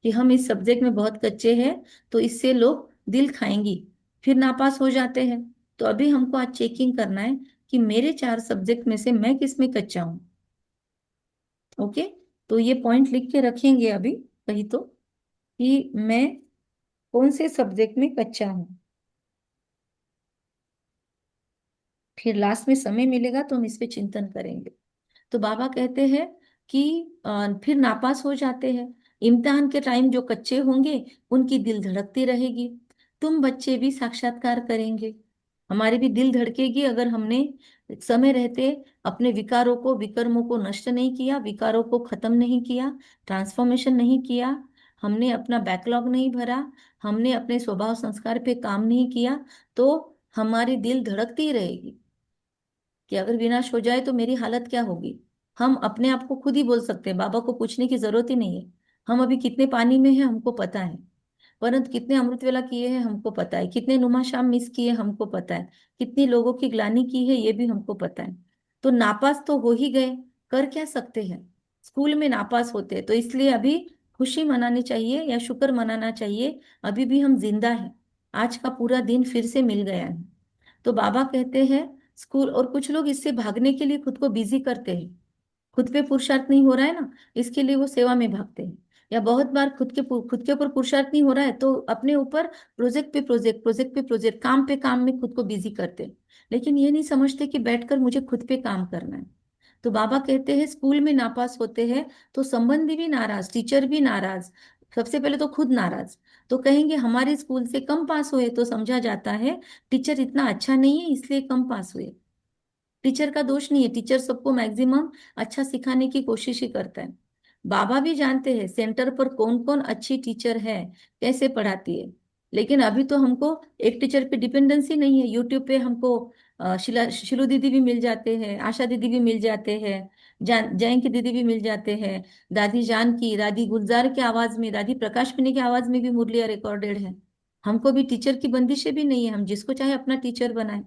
कि हम इस सब्जेक्ट में बहुत कच्चे हैं, तो इससे लोग दिल खाएंगी, फिर नापास हो जाते हैं। तो अभी हमको आज चेकिंग करना है कि मेरे 4 सब्जेक्ट में से मैं किस में कच्चा हूँ। ओके, तो ये पॉइंट लिख के रखेंगे अभी कहीं तो, कि मैं कौन से सब्जेक्ट में कच्चा हूँ। फिर लास्ट में समय मिलेगा तो हम इस पे चिंतन करेंगे। तो बाबा कहते हैं कि फिर नापास हो जाते हैं। इम्तिहान के टाइम जो कच्चे होंगे उनकी दिल धड़कती रहेगी, तुम बच्चे भी साक्षात्कार करेंगे, हमारी भी दिल धड़केगी अगर हमने समय रहते अपने विकारों को विकर्मों को नष्ट नहीं किया, विकारों को खत्म नहीं किया, ट्रांसफॉर्मेशन नहीं किया, हमने अपना बैकलॉग नहीं भरा, हमने अपने स्वभाव संस्कार पे काम नहीं किया, तो हमारी दिल धड़कती रहेगी कि अगर विनाश हो जाए तो मेरी हालत क्या होगी। हम अपने आप को खुद ही बोल सकते हैं, बाबा को पूछने की जरूरत ही नहीं है। हम अभी कितने पानी में हैं हमको पता है, परंतु कितने अमृत वेला किए हैं हमको पता है, कितने नुमा शाम मिस किए हमको पता है, कितनी लोगों की ग्लानि की है ये भी हमको पता है। तो नापास तो हो ही गए, कर क्या सकते हैं, स्कूल में नापास होते हैं, तो इसलिए अभी खुशी मनानी चाहिए या शुक्र मनाना चाहिए, अभी भी हम जिंदा हैं, आज का पूरा दिन फिर से मिल गया है। तो बाबा कहते हैं स्कूल, और कुछ लोग इससे भागने के लिए खुद को बिजी करते हैं, खुद पे पुरुषार्थ नहीं हो रहा है ना, इसके लिए वो सेवा में भागते हैं। या बहुत बार खुद के ऊपर पुरुषार्थ नहीं हो रहा है तो अपने ऊपर प्रोजेक्ट पे प्रोजेक्ट, प्रोजेक्ट पे प्रोजेक्ट, काम पे काम में खुद को बिजी करते हैं, लेकिन ये नहीं समझते कि बैठकर मुझे खुद पे काम करना है। तो बाबा कहते हैं स्कूल में नापास होते हैं तो संबंधी भी नाराज, टीचर भी नाराज, सबसे पहले तो खुद नाराज। तो कहेंगे हमारे स्कूल से कम पास हुए, तो समझा जाता है टीचर इतना अच्छा नहीं है इसलिए कम पास हुए। टीचर का दोष नहीं है, टीचर सबको मैक्सिमम अच्छा सिखाने की कोशिश ही करता है। बाबा भी जानते हैं सेंटर पर कौन कौन अच्छी टीचर है, कैसे पढ़ाती है। लेकिन अभी तो हमको एक टीचर पे डिपेंडेंसी नहीं है, यूट्यूब पे हमको शिलू दीदी भी मिल जाते हैं, आशा दीदी भी मिल जाते हैं, जयंती दीदी भी मिल जाते हैं, दादी जान की, दादी गुलजार की आवाज में, दादी प्रकाश पिनी की आवाज में भी मुरलिया रिकॉर्डेड है। हमको भी टीचर की बंदिशें भी नहीं है, हम जिसको चाहे अपना टीचर बनाए।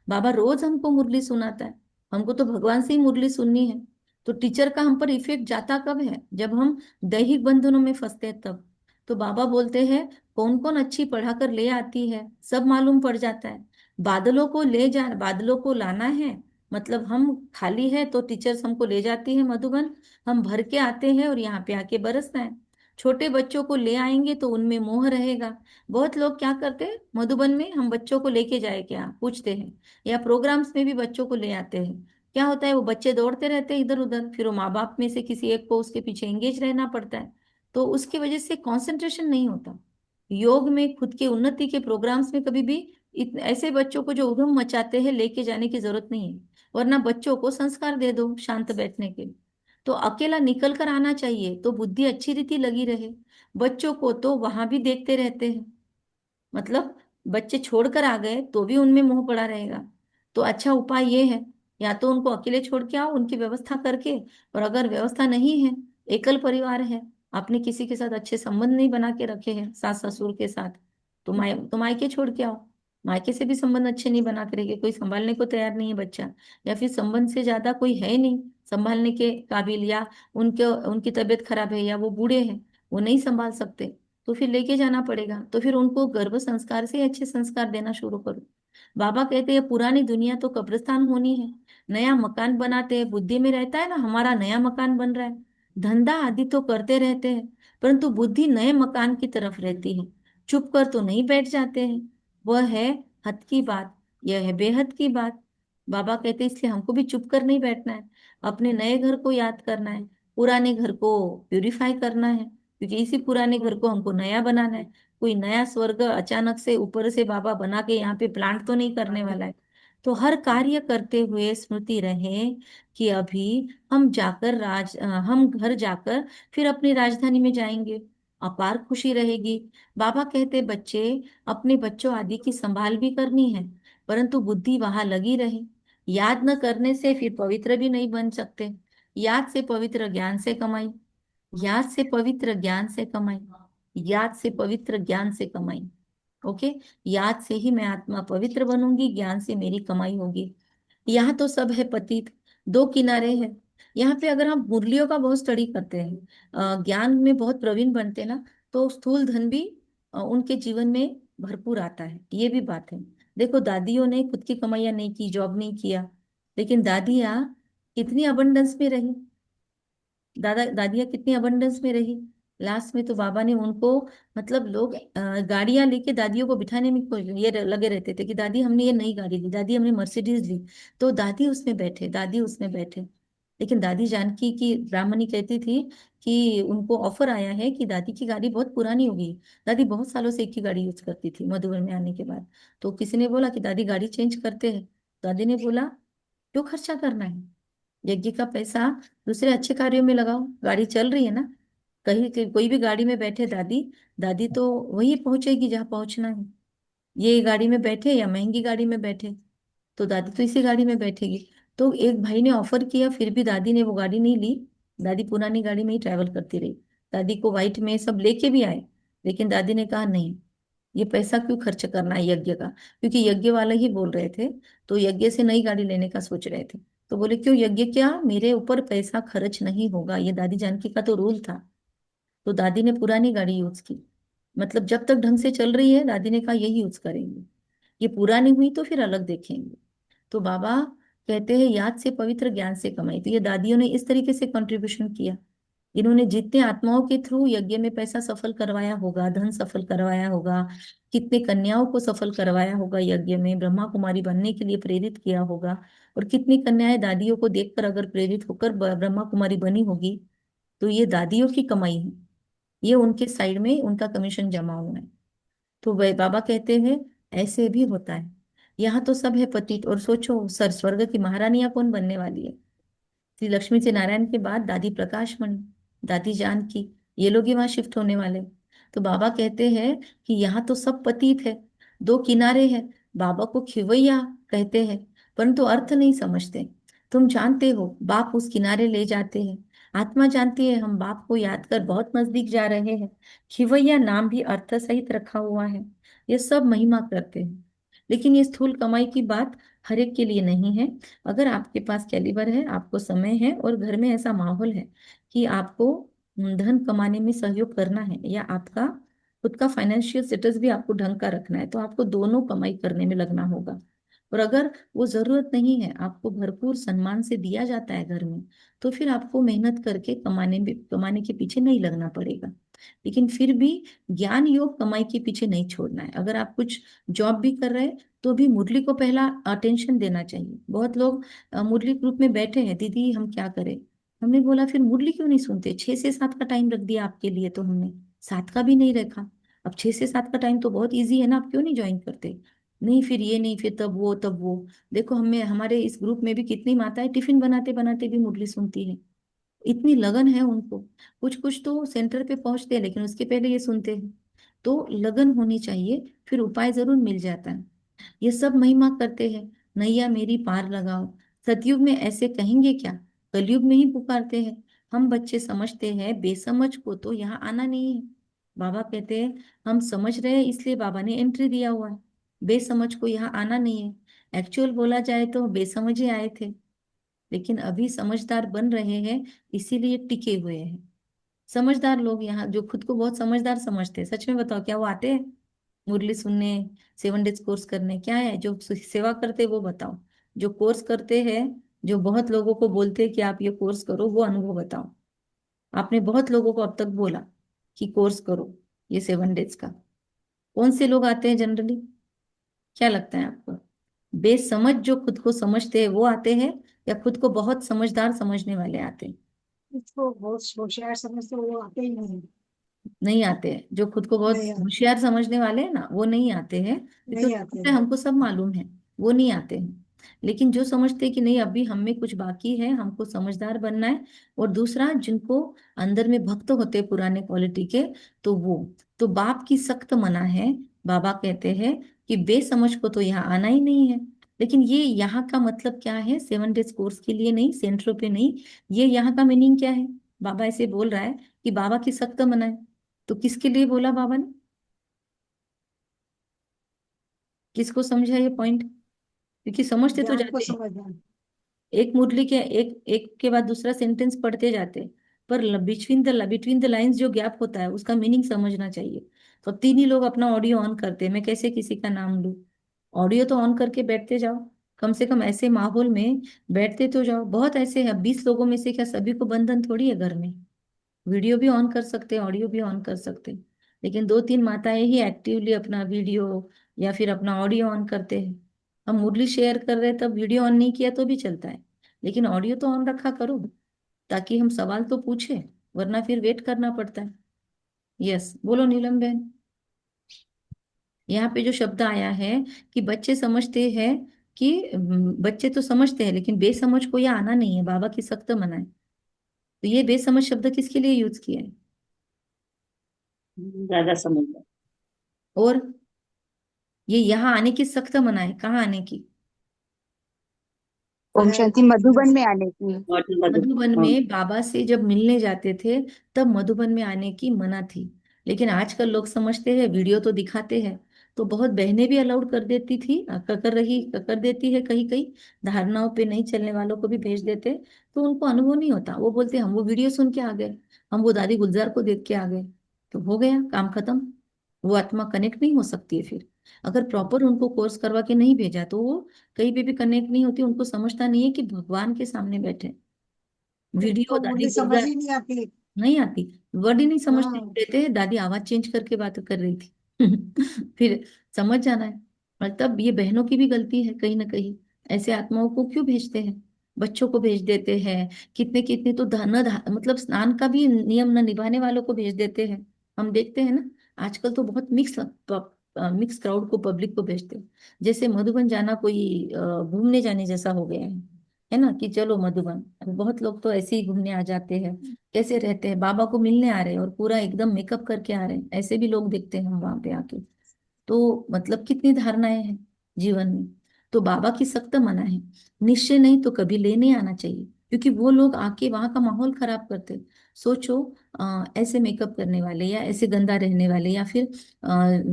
बाबा रोज हमको मुरली सुनाता है, हमको तो भगवान से ही मुरली सुननी है। तो टीचर का हम पर इफेक्ट जाता कब है, जब हम दैहिक बंधनों में फंसते हैं तब। तो बाबा बोलते हैं कौन कौन अच्छी पढ़ा कर ले आती है सब मालूम पड़ जाता है। बादलों को ले जा, बादलों को लाना है, मतलब हम खाली है तो टीचर्स हमको ले जाती है मधुबन, हम भर के आते हैं और यहाँ पे आके बरसना है। छोटे बच्चों को ले आएंगे तो उनमें मोह रहेगा। बहुत लोग क्या करते हैं, मधुबन में हम बच्चों को लेके जाए क्या पूछते हैं, या प्रोग्राम्स में भी बच्चों को ले आते हैं। क्या होता है, वो बच्चे दौड़ते रहते हैं इधर उधर, फिर वो माँ बाप में से किसी एक को उसके पीछे एंगेज रहना पड़ता है, तो उसकी वजह से कंसंट्रेशन नहीं होता। योग में खुद के उन्नति के प्रोग्राम्स में कभी भी ऐसे बच्चों को जो उधम मचाते हैं लेके जाने की जरूरत नहीं है, वरना बच्चों को संस्कार दे दो शांत बैठने के। तो अकेला निकल कर आना चाहिए तो बुद्धि अच्छी रीति लगी रहे। बच्चों को तो वहां भी देखते रहते हैं, मतलब बच्चे छोड़कर आ गए तो भी उनमें मोह पड़ा रहेगा। तो अच्छा उपाय ये है, या तो उनको अकेले छोड़ के आओ उनकी व्यवस्था करके, और अगर व्यवस्था नहीं है, एकल परिवार है, आपने किसी के साथ अच्छे संबंध नहीं बना के रखे हैं सास ससुर के साथ, तो मायके छोड़ के आओ। मायके से भी संबंध अच्छे नहीं बना के रखे, कोई संभालने को तैयार नहीं है बच्चा, या फिर संबंध से ज्यादा कोई है नहीं संभालने के काबिल, या उनके उनकी तबीयत खराब है, या वो बूढ़े हैं, वो नहीं संभाल सकते, तो फिर लेके जाना पड़ेगा। तो फिर उनको गर्भ संस्कार से अच्छे संस्कार देना शुरू करो। बाबा कहते हैं पुरानी दुनिया तो कब्रिस्तान होनी है, नया मकान बनाते हैं, बुद्धि में रहता है ना हमारा नया मकान बन रहा है, धंधा आदि तो करते रहते हैं, परंतु बुद्धि नए मकान की तरफ रहती है, चुप कर तो नहीं बैठ जाते हैं। वह है हद की बात, यह है बेहद की बात। बाबा कहते हैं इसलिए हमको भी चुप कर नहीं बैठना है, अपने नए घर को याद करना है, पुराने घर को प्यूरिफाई करना है, क्योंकि इसी पुराने घर को हमको नया बनाना है। कोई नया स्वर्ग अचानक से ऊपर से बाबा बना के यहाँ पे प्लांट तो नहीं करने वाला है। तो हर कार्य करते हुए स्मृति रहे कि अभी हम घर जाकर फिर अपनी राजधानी में जाएंगे, अपार खुशी रहेगी। बाबा कहते बच्चे, अपने बच्चों आदि की संभाल भी करनी है, परंतु बुद्धि वहां लगी रहे। याद न करने से फिर पवित्र भी नहीं बन सकते। याद से पवित्र ज्ञान से कमाई, याद से पवित्र ज्ञान से कमाई, याद से पवित्र ज्ञान से कमाई। ओके, याद से ही मैं आत्मा पवित्र बनूंगी, ज्ञान से मेरी कमाई होगी। यहाँ तो सब है पतित, दो किनारे हैं। यहाँ पे अगर हम मुरलियों का बहुत स्टडी करते हैं, ज्ञान में बहुत प्रवीण बनते हैं ना, तो स्थूल धन भी उनके जीवन में भरपूर आता है, ये भी बात है। देखो, दादियों ने खुद की कमाइयां नहीं की, जॉब नहीं किया, लेकिन दादियाँ कितनी अबंडेंस में रही, दादियाँ कितनी अबंडेंस में रही। लास्ट में तो बाबा ने उनको, मतलब लोग गाड़ियां लेके दादियों को बिठाने में लगे रहते थे कि दादी हमने ये नई गाड़ी ली, दादी हमने मर्सिडीज ली, तो दादी उसमें बैठे, दादी उसमें बैठे। लेकिन दादी जानकी की ब्राह्मणी कहती थी कि उनको ऑफर आया है कि दादी की गाड़ी बहुत पुरानी हो गई। दादी बहुत सालों से एक ही गाड़ी यूज करती थी मधुबन में आने के बाद। तो किसी ने बोला कि दादी गाड़ी चेंज करते हैं। दादी ने बोला क्यों खर्चा करना है, यज्ञ का पैसा दूसरे अच्छे कार्यों में लगाओ, गाड़ी चल रही है ना। कोई भी गाड़ी में बैठे दादी, दादी तो वही पहुंचेगी जहाँ पहुंचना है। ये गाड़ी में बैठे या महंगी गाड़ी में बैठे, तो दादी तो इसी गाड़ी में बैठेगी। तो एक भाई ने ऑफर किया, फिर भी दादी ने वो गाड़ी नहीं ली। दादी पुरानी गाड़ी में ही ट्रैवल करती रही। दादी को वाइट में सब लेके भी आए, लेकिन दादी ने कहा नहीं, ये पैसा क्यों खर्च करना है यज्ञ का, क्योंकि यज्ञ वाले ही बोल रहे थे। तो यज्ञ से नई गाड़ी लेने का सोच रहे थे। तो बोले क्यों, यज्ञ क्या, मेरे ऊपर पैसा खर्च नहीं होगा, ये दादी जानकी का तो रूल था। तो दादी ने पुरानी गाड़ी यूज की, मतलब जब तक ढंग से चल रही है दादी ने कहा यही यूज करेंगे, ये पुरानी हुई तो फिर अलग देखेंगे। तो बाबा कहते हैं याद से पवित्र ज्ञान से कमाई। तो ये दादियों ने इस तरीके से कंट्रीब्यूशन किया। इन्होंने जितने आत्माओं के थ्रू यज्ञ में पैसा सफल करवाया होगा, धन सफल करवाया होगा, कितने कन्याओं को सफल करवाया होगा, यज्ञ में ब्रह्मा कुमारी बनने के लिए प्रेरित किया होगा, और कितनी कन्याएं दादियों को देखकर अगर प्रेरित होकर ब्रह्मा कुमारी बनी होगी, तो ये दादियों की कमाई है, ये उनके साइड में उनका कमीशन जमा हुआ है। तो वह बाबा कहते हैं ऐसे भी होता है। यहाँ तो सब है पतित, और सोचो सर स्वर्ग की महारानियां कौन बनने वाली है। श्री लक्ष्मी से नारायण के बाद दादी प्रकाशमणि, दादी जानकी, ये लोग ही वहां शिफ्ट होने वाले। तो बाबा कहते हैं कि यहाँ तो सब पतित है, दो किनारे हैं। बाबा को खिवैया कहते हैं, परंतु अर्थ नहीं समझते। तुम जानते हो बाप उस किनारे ले जाते हैं, आत्मा जानती है हम बाप को याद कर बहुत नजदीक जा रहे हैं। खिवैया नाम भी अर्थ सहित रखा हुआ है। ये सब महिमा करते हैं, लेकिन ये स्थूल कमाई की बात हर एक के लिए नहीं है। अगर आपके पास कैलिबर है, आपको समय है, और घर में ऐसा माहौल है कि आपको धन कमाने में सहयोग करना है, या आपका खुद का फाइनेंशियल स्टेटस भी आपको ढंग का रखना है, तो आपको दोनों कमाई करने में लगना होगा। और अगर वो जरूरत नहीं है, आपको भरपूर सम्मान से दिया जाता है घर में, तो फिर आपको मेहनत करके कमाने के पीछे नहीं लगना पड़ेगा। लेकिन फिर भी ज्ञान योग कमाई के पीछे नहीं छोड़ना है। अगर आप कुछ जॉब भी कर रहे हैं, तो भी मुरली को पहला अटेंशन देना चाहिए। बहुत लोग मुरली ग्रुप में बैठे हैं, दीदी हम क्या करें। हमने बोला फिर मुरली क्यों नहीं सुनते, 6 से 7 का टाइम रख दिया आपके लिए, तो हमने 7 का भी नहीं रखा। अब 6 से 7 का टाइम तो बहुत इजी है ना, आप क्यों नहीं ज्वाइन करते। नहीं फिर ये नहीं, फिर तब वो तब वो। देखो हमें, हमारे इस ग्रुप में भी कितनी माताएं टिफिन बनाते बनाते भी मुरली सुनती है, इतनी लगन है उनको। कुछ कुछ तो सेंटर पे पहुंचते हैं, लेकिन उसके पहले ये सुनते हैं। तो लगन होनी चाहिए, फिर उपाय जरूर मिल जाता है। ये सब महिमा करते हैं, नैया मेरी पार लगाओ। सतयुग में ऐसे कहेंगे क्या, कलयुग में ही पुकारते हैं। हम बच्चे समझते हैं, बेसमझ को तो यहाँ आना नहीं है। बाबा कहते हैं हम समझ रहे हैं, इसलिए बाबा ने एंट्री दिया हुआ है, बेसमझ को यहाँ आना नहीं है। एक्चुअल बोला जाए तो बेसमझ ही आए थे, लेकिन अभी समझदार बन रहे हैं, इसीलिए टिके हुए हैं। समझदार लोग यहाँ जो खुद को बहुत समझदार समझते हैं, सच में बताओ क्या वो आते हैं मुरली सुनने, 7 डेज कोर्स करने, क्या है जो सेवा करते हैं वो बताओ। जो कोर्स करते हैं, जो बहुत लोगों को बोलते हैं कि आप ये कोर्स करो, वो अनुभव बताओ। आपने बहुत लोगों को अब तक बोला कि कोर्स करो ये 7 डेज का, कौन से लोग आते हैं जनरली, क्या लगता है आपको। बेसमझ जो खुद को समझते हैं वो आते हैं, या खुद को बहुत समझदार समझने वाले आते हैं। इसको बहुत होशियार समझते वो आते ही नहीं। नहीं आते हैं, जो खुद को बहुत नहीं आते। होशियार समझने वाले हैं ना, वो नहीं आते हैं, क्योंकि नहीं उनको आते लगता है हैं। हमको सब मालूम है, वो नहीं आते हैं। लेकिन जो समझते हैं कि नहीं अभी हम में कुछ बाकी है, हमको समझदार बनना है, और दूसरा जिनको अंदर में भक्त होते हैं पुराने क्वालिटी के, तो वो, तो बाप की सख्त मना है। बाबा कहते हैं कि बेसमझ को तो यहाँ आना ही नहीं है। लेकिन ये यहाँ का मतलब क्या है? 7 डेज कोर्स के लिए नहीं, सेंटरों पे नहीं, ये यहाँ का मीनिंग क्या है? बाबा ऐसे बोल रहा है कि बाबा की सख्त मना है, तो किसके लिए बोला बाबा ने? किसको समझा ये पॉइंट? क्योंकि समझते तो ज्ञान को जाते हैं, समझना है। एक मुरली के एक एक के बाद दूसरा सेंटेंस पढ़ते जाते हैं, पर बिटवीन द लाइंस जो गैप होता है उसका मीनिंग समझना चाहिए। तो 3 ही लोग अपना ऑडियो ऑन करते हैं, मैं कैसे किसी का नाम लूं? ऑडियो तो ऑन करके बैठते जाओ, कम से कम ऐसे माहौल में बैठते तो जाओ। बहुत ऐसे हैं, 20 लोगों में से क्या सभी को बंधन थोड़ी है घर में? वीडियो भी ऑन कर सकते हैं, ऑडियो भी ऑन कर सकते हैं, लेकिन 2-3 माताएं ही एक्टिवली अपना वीडियो या फिर अपना ऑडियो ऑन करते हैं। हम मुरली शेयर कर रहे हैं तब वीडियो ऑन नहीं किया तो भी चलता है, लेकिन ऑडियो तो ऑन रखा करो, ताकि हम सवाल तो पूछे, वरना फिर वेट करना पड़ता है। यस, बोलो नीलम बहन। यहाँ पे जो शब्द आया है कि बच्चे समझते हैं, कि बच्चे तो समझते हैं लेकिन बेसमझ को यहाँ आना नहीं है, बाबा की सख्त मना है। तो ये बेसमझ शब्द किसके लिए यूज किया है? ज्यादा समझदार। और ये यहाँ आने की सख्त मना है, कहाँ आने की? ओम शांति, मधुबन में आने की। मॉडल मधु। मधुबन हाँ। में बाबा से जब मिलने जाते थे तब मधुबन में आने की मना थी। लेकिन आजकल लोग समझते हैं, वीडियो तो दिखाते हैं, तो बहुत बहनें भी अलाउड कर देती थी, कर देती है कहीं कहीं, धारणाओं पे नहीं चलने वालों को भी भेज देते, तो उनको अनुभव नहीं होता। वो बोलते हम वो वीडियो सुन के आ गए, हम वो दादी गुलजार को देख के आ गए, तो हो गया काम खत्म। वो आत्मा कनेक्ट नहीं हो सकती है फिर। अगर प्रॉपर उनको कोर्स करवा के नहीं भेजा तो वो कहीं पे भी कनेक्ट नहीं होती, उनको समझता नहीं है कि भगवान के सामने बैठे। वीडियो तो दादी मुरली समझ गुलजार ही नहीं आती। नहीं आती, वर्ड ही नहीं समझते हाँ। रहते हैं, दादी आवाज चेंज करके बात कर रही थी। फिर समझ जाना है। और तब ये बहनों की भी गलती है कहीं ना कहीं, ऐसे आत्माओं को क्यों भेजते हैं? बच्चों को भेज देते हैं, कितने कितने तो मतलब स्नान का भी नियम न निभाने वालों को भेज देते हैं। हम देखते हैं ना, आजकल तो बहुत मिक्स क्राउड को, पब्लिक को भेजते हैं, जैसे मधुबन जाना कोई घूमने जाने जैसा हो गया है ना, कि चलो मधुबन। बहुत लोग तो ऐसे ही घूमने आ जाते हैं, कैसे रहते हैं, बाबा को मिलने आ रहे हैं और पूरा एकदम मेकअप करके आ रहे हैं, ऐसे भी लोग देखते हैं हम वहां पे आके। तो मतलब कितनी धारणाएं हैं जीवन में। तो बाबा की सख्त मना है, निश्चय नहीं तो कभी लेने आना चाहिए, क्योंकि वो लोग आके वहां का माहौल खराब करते हैं। सोचो, ऐसे मेकअप करने वाले या ऐसे गंदा रहने वाले या फिर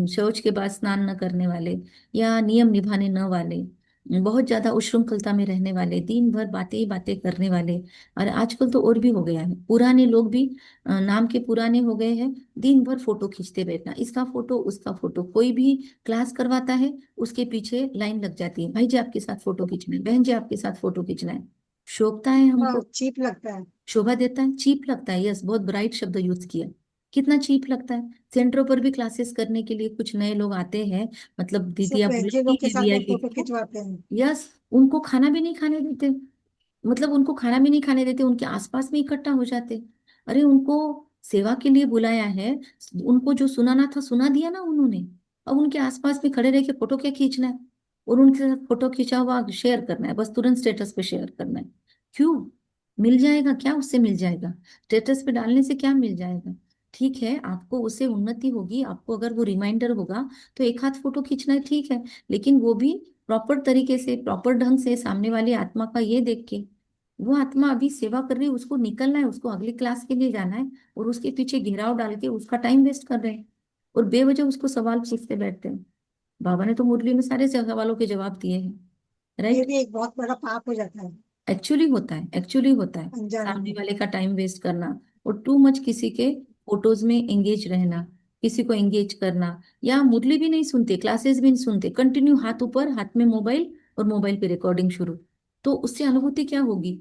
शौच के बाद स्नान न करने वाले या नियम निभाने न वाले, बहुत ज्यादा उच्छृंखलता में रहने वाले, दिन भर बातें ही बातें करने वाले। और आजकल तो और भी हो गया है, पुराने लोग भी नाम के पुराने हो गए हैं, दिन भर फोटो खींचते बैठना, इसका फोटो उसका फोटो, कोई भी क्लास करवाता है उसके पीछे लाइन लग जाती है, भाई जी आपके साथ फोटो खींचना है, बहन जी आपके साथ फोटो खींचना है। शोभता है हाँ, हमको? चीप लगता है। शोभा देता है? चीप लगता है। यस, बहुत ब्राइट शब्द यूज किया। कितना चीप लगता है। सेंटरों पर भी क्लासेस करने के लिए कुछ नए लोग आते हैं, मतलब सब दीदियां बहनों बुलाती लोग के है साथ में वीआईपी फोटो को। खिंचवाते हैं। यस, उनको खाना भी नहीं खाने देते, मतलब उनको खाना भी नहीं खाने देते, उनके आसपास में इकट्ठा हो जाते। अरे उनको सेवा के लिए बुलाया है, उनको जो सुनाना था सुना दिया ना उन्होंने, अब उनके आसपास में खड़े रह के फोटो क्या खींचना है? और उनके साथ फोटो खींचा हुआ शेयर करना है, बस तुरंत स्टेटस पे शेयर करना है। क्यों? मिल जाएगा क्या उससे? मिल जाएगा स्टेटस पे डालने से? क्या मिल जाएगा? ठीक है, आपको उससे उन्नति होगी, आपको अगर वो रिमाइंडर होगा तो एक हाथ फोटो खींचना है, ठीक है, लेकिन वो भी प्रॉपर तरीके से, प्रॉपर ढंग से, सामने वाली आत्मा का ये देख के। वो आत्मा अभी सेवा कर रही है, उसको निकलना है, उसको अगली क्लास के लिए जाना है, और उसके पीछे घेराव डाल के उसका टाइम वेस्ट कर रहे हैं, और बेवजह उसको सवाल पूछते बैठते हैं। बाबा ने तो मुरली में सारे सवालों के जवाब दिए हैं, ये राइट? भी एक बहुत बड़ा पाप हो जाता है एक्चुअली होता है, एक्चुअली होता है, अनजाने सामने में। वाले का टाइम वेस्ट करना, और टू मच किसी के फोटोज में एंगेज रहना, किसी को एंगेज करना, या मुरली भी नहीं सुनते, क्लासेस भी नहीं सुनते, कंटिन्यू हाथ ऊपर, हाथ में मोबाइल, और मोबाइल पे रिकॉर्डिंग शुरू। तो उससे अनुभूति क्या होगी?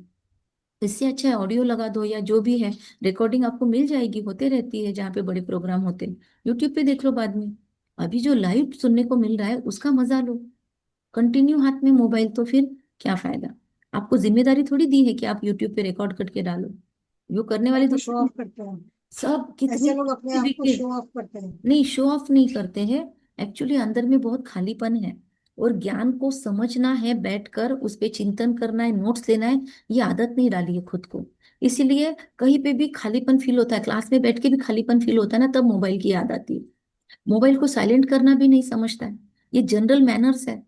इससे अच्छा है ऑडियो लगा दो, या जो भी है, रिकॉर्डिंग आपको मिल जाएगी, होते रहती है जहाँ पे बड़े प्रोग्राम होते हैं, यूट्यूब पे देख लो बाद में। अभी जो लाइव सुनने को मिल रहा है उसका मजा लो, कंटिन्यू हाथ में मोबाइल तो फिर क्या फायदा? आपको जिम्मेदारी थोड़ी दी है कि आप यूट्यूब पे रिकॉर्ड करके डालो, वो करने वाले वो तो शो दूसरे ऑफ करते हैं। सब कितने ऐसे लोग अपने आप को wicked। शो ऑफ करते हैं। नहीं, शो ऑफ नहीं करते हैं, एक्चुअली अंदर में बहुत खालीपन है। और ज्ञान को समझना है, बैठकर उस पे चिंतन करना है, नोट्स लेना है, ये आदत नहीं डाली है खुद को। इसीलिए कहीं पे भी खालीपन फील होता है, क्लास में बैठ के भी खालीपन फील होता है ना, तब मोबाइल की याद आती है। मोबाइल को साइलेंट करना भी नहीं समझता है। ये जनरल मैनर्स है।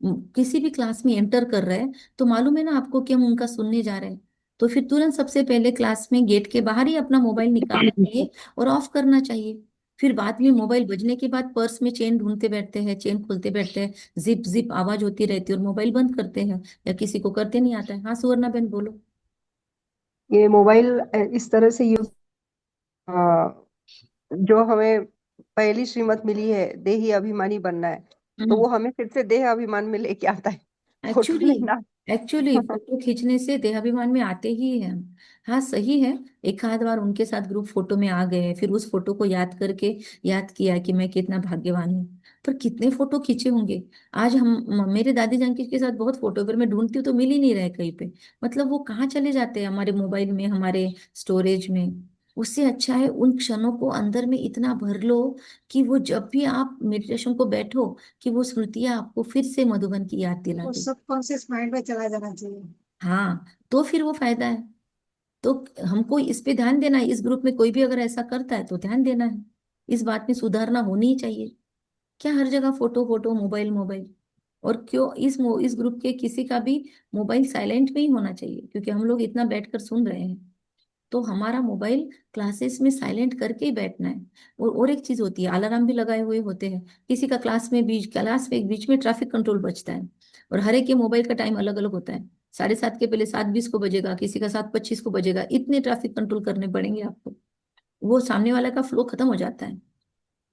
किसी भी क्लास में एंटर कर रहे हैं तो मालूम है ना आपको कि हम उनका सुनने जा रहे हैं, तो फिर तुरंत सबसे पहले क्लास में गेट के बाहर ही अपना मोबाइल निकालना चाहिए और ऑफ करना चाहिए। फिर बाद में मोबाइल बजने के बाद पर्स में चेन ढूंढते बैठते हैं, चेन खोलते बैठते हैं, जिप जिप आवाज होती रहती है और मोबाइल बंद करते हैं, या किसी को करते नहीं आता है। हाँ सुवर्णा बहन बोलो। ये मोबाइल इस तरह से यूज, जो हमें पहली श्रीमत मिली है देही अभिमानी बनना है, तो वो हमें फिर से देह अभिमान में लेके आता है, फोटो एक्चुअली लेना। एक्चुअली फोटो खींचने से देहाभिमान में आते ही हैं हम। हाँ सही है। एक आध बार उनके साथ ग्रुप फोटो में आ गए, फिर उस फोटो को याद करके याद किया कि मैं कितना भाग्यवान हूँ। पर कितने फोटो खींचे होंगे। आज हम मेरे दादी जान के साथ बहुत फोटो, पर मैं ढूंढती हूँ तो मिल ही नहीं रहे कहीं पे। मतलब वो कहाँ चले जाते हैं, हमारे मोबाइल में, हमारे स्टोरेज में। उससे अच्छा है उन क्षणों को अंदर में इतना भर लो कि वो जब भी आप मेडिटेशन को बैठो, कि वो स्मृतियां आपको फिर से मधुबन की याद दिला वो दे। सबकॉन्शियस माइंड में चला जाना चाहिए। हाँ तो फिर वो फायदा है। तो हमको इस पे ध्यान देना है, इस ग्रुप में कोई भी अगर ऐसा करता है तो ध्यान देना है, इस बात में सुधारना होनी ही चाहिए। क्या हर जगह फोटो फोटो, मोबाइल मोबाइल। और क्यों इस ग्रुप के किसी का भी मोबाइल साइलेंट में ही होना चाहिए, क्योंकि हम लोग इतना बैठकर सुन रहे हैं, तो हमारा मोबाइल क्लासेस में साइलेंट करके ही बैठना है। और एक चीज होती है, अलार्म भी लगाए हुए होते हैं। किसी का क्लास में बीच में ट्रैफिक कंट्रोल बजता है, और हर एक के मोबाइल का टाइम अलग अलग होता है। 7:30 के पहले 7:20 को बजेगा, किसी का 7:25 को बजेगा, इतने ट्रैफिक कंट्रोल करने पड़ेंगे आपको। वो सामने वाला का फ्लो खत्म हो जाता है,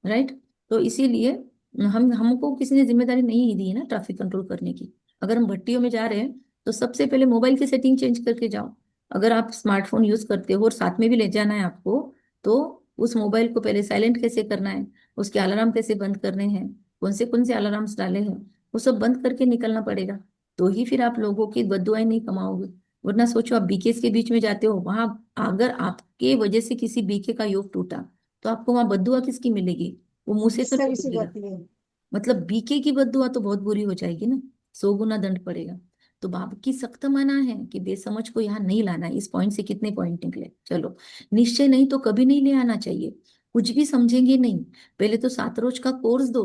राइट। तो इसीलिए हम हमको किसी ने जिम्मेदारी नहीं दी है ना ट्रैफिक कंट्रोल करने की। अगर हम भट्टियों में जा रहे हैं तो सबसे पहले मोबाइल की सेटिंग चेंज करके जाओ। अगर आप स्मार्टफोन यूज करते हो और साथ में भी ले जाना है आपको, तो उस मोबाइल को पहले साइलेंट कैसे करना है, उसके अलार्म कैसे बंद करने हैं, कौन से अलार्म्स डाले हैं, वो सब बंद करके निकलना पड़ेगा। तो ही फिर आप लोगों की बद्दुआएं नहीं कमाओगे। वरना सोचो आप बीकेस के बीच में जाते हो, वहां अगर आपके वजह से किसी बीके का योग टूटा, तो आपको वहां बद्दुआ किसकी मिलेगी? वो मुंह से तो इससे नहीं इसी बोलेगा। जाती है। मतलब बीके की बद्दुआ तो बहुत बुरी हो जाएगी ना, 100 गुना दंड पड़ेगा। तो बाप की सख्त मना है कि बेसमझ को यहाँ नहीं लाना है। इस पॉइंट से कितने पॉइंट निकले, चलो। निश्चय नहीं तो कभी नहीं ले आना चाहिए। कुछ भी समझेंगे नहीं, पहले तो 7 रोज का कोर्स दो।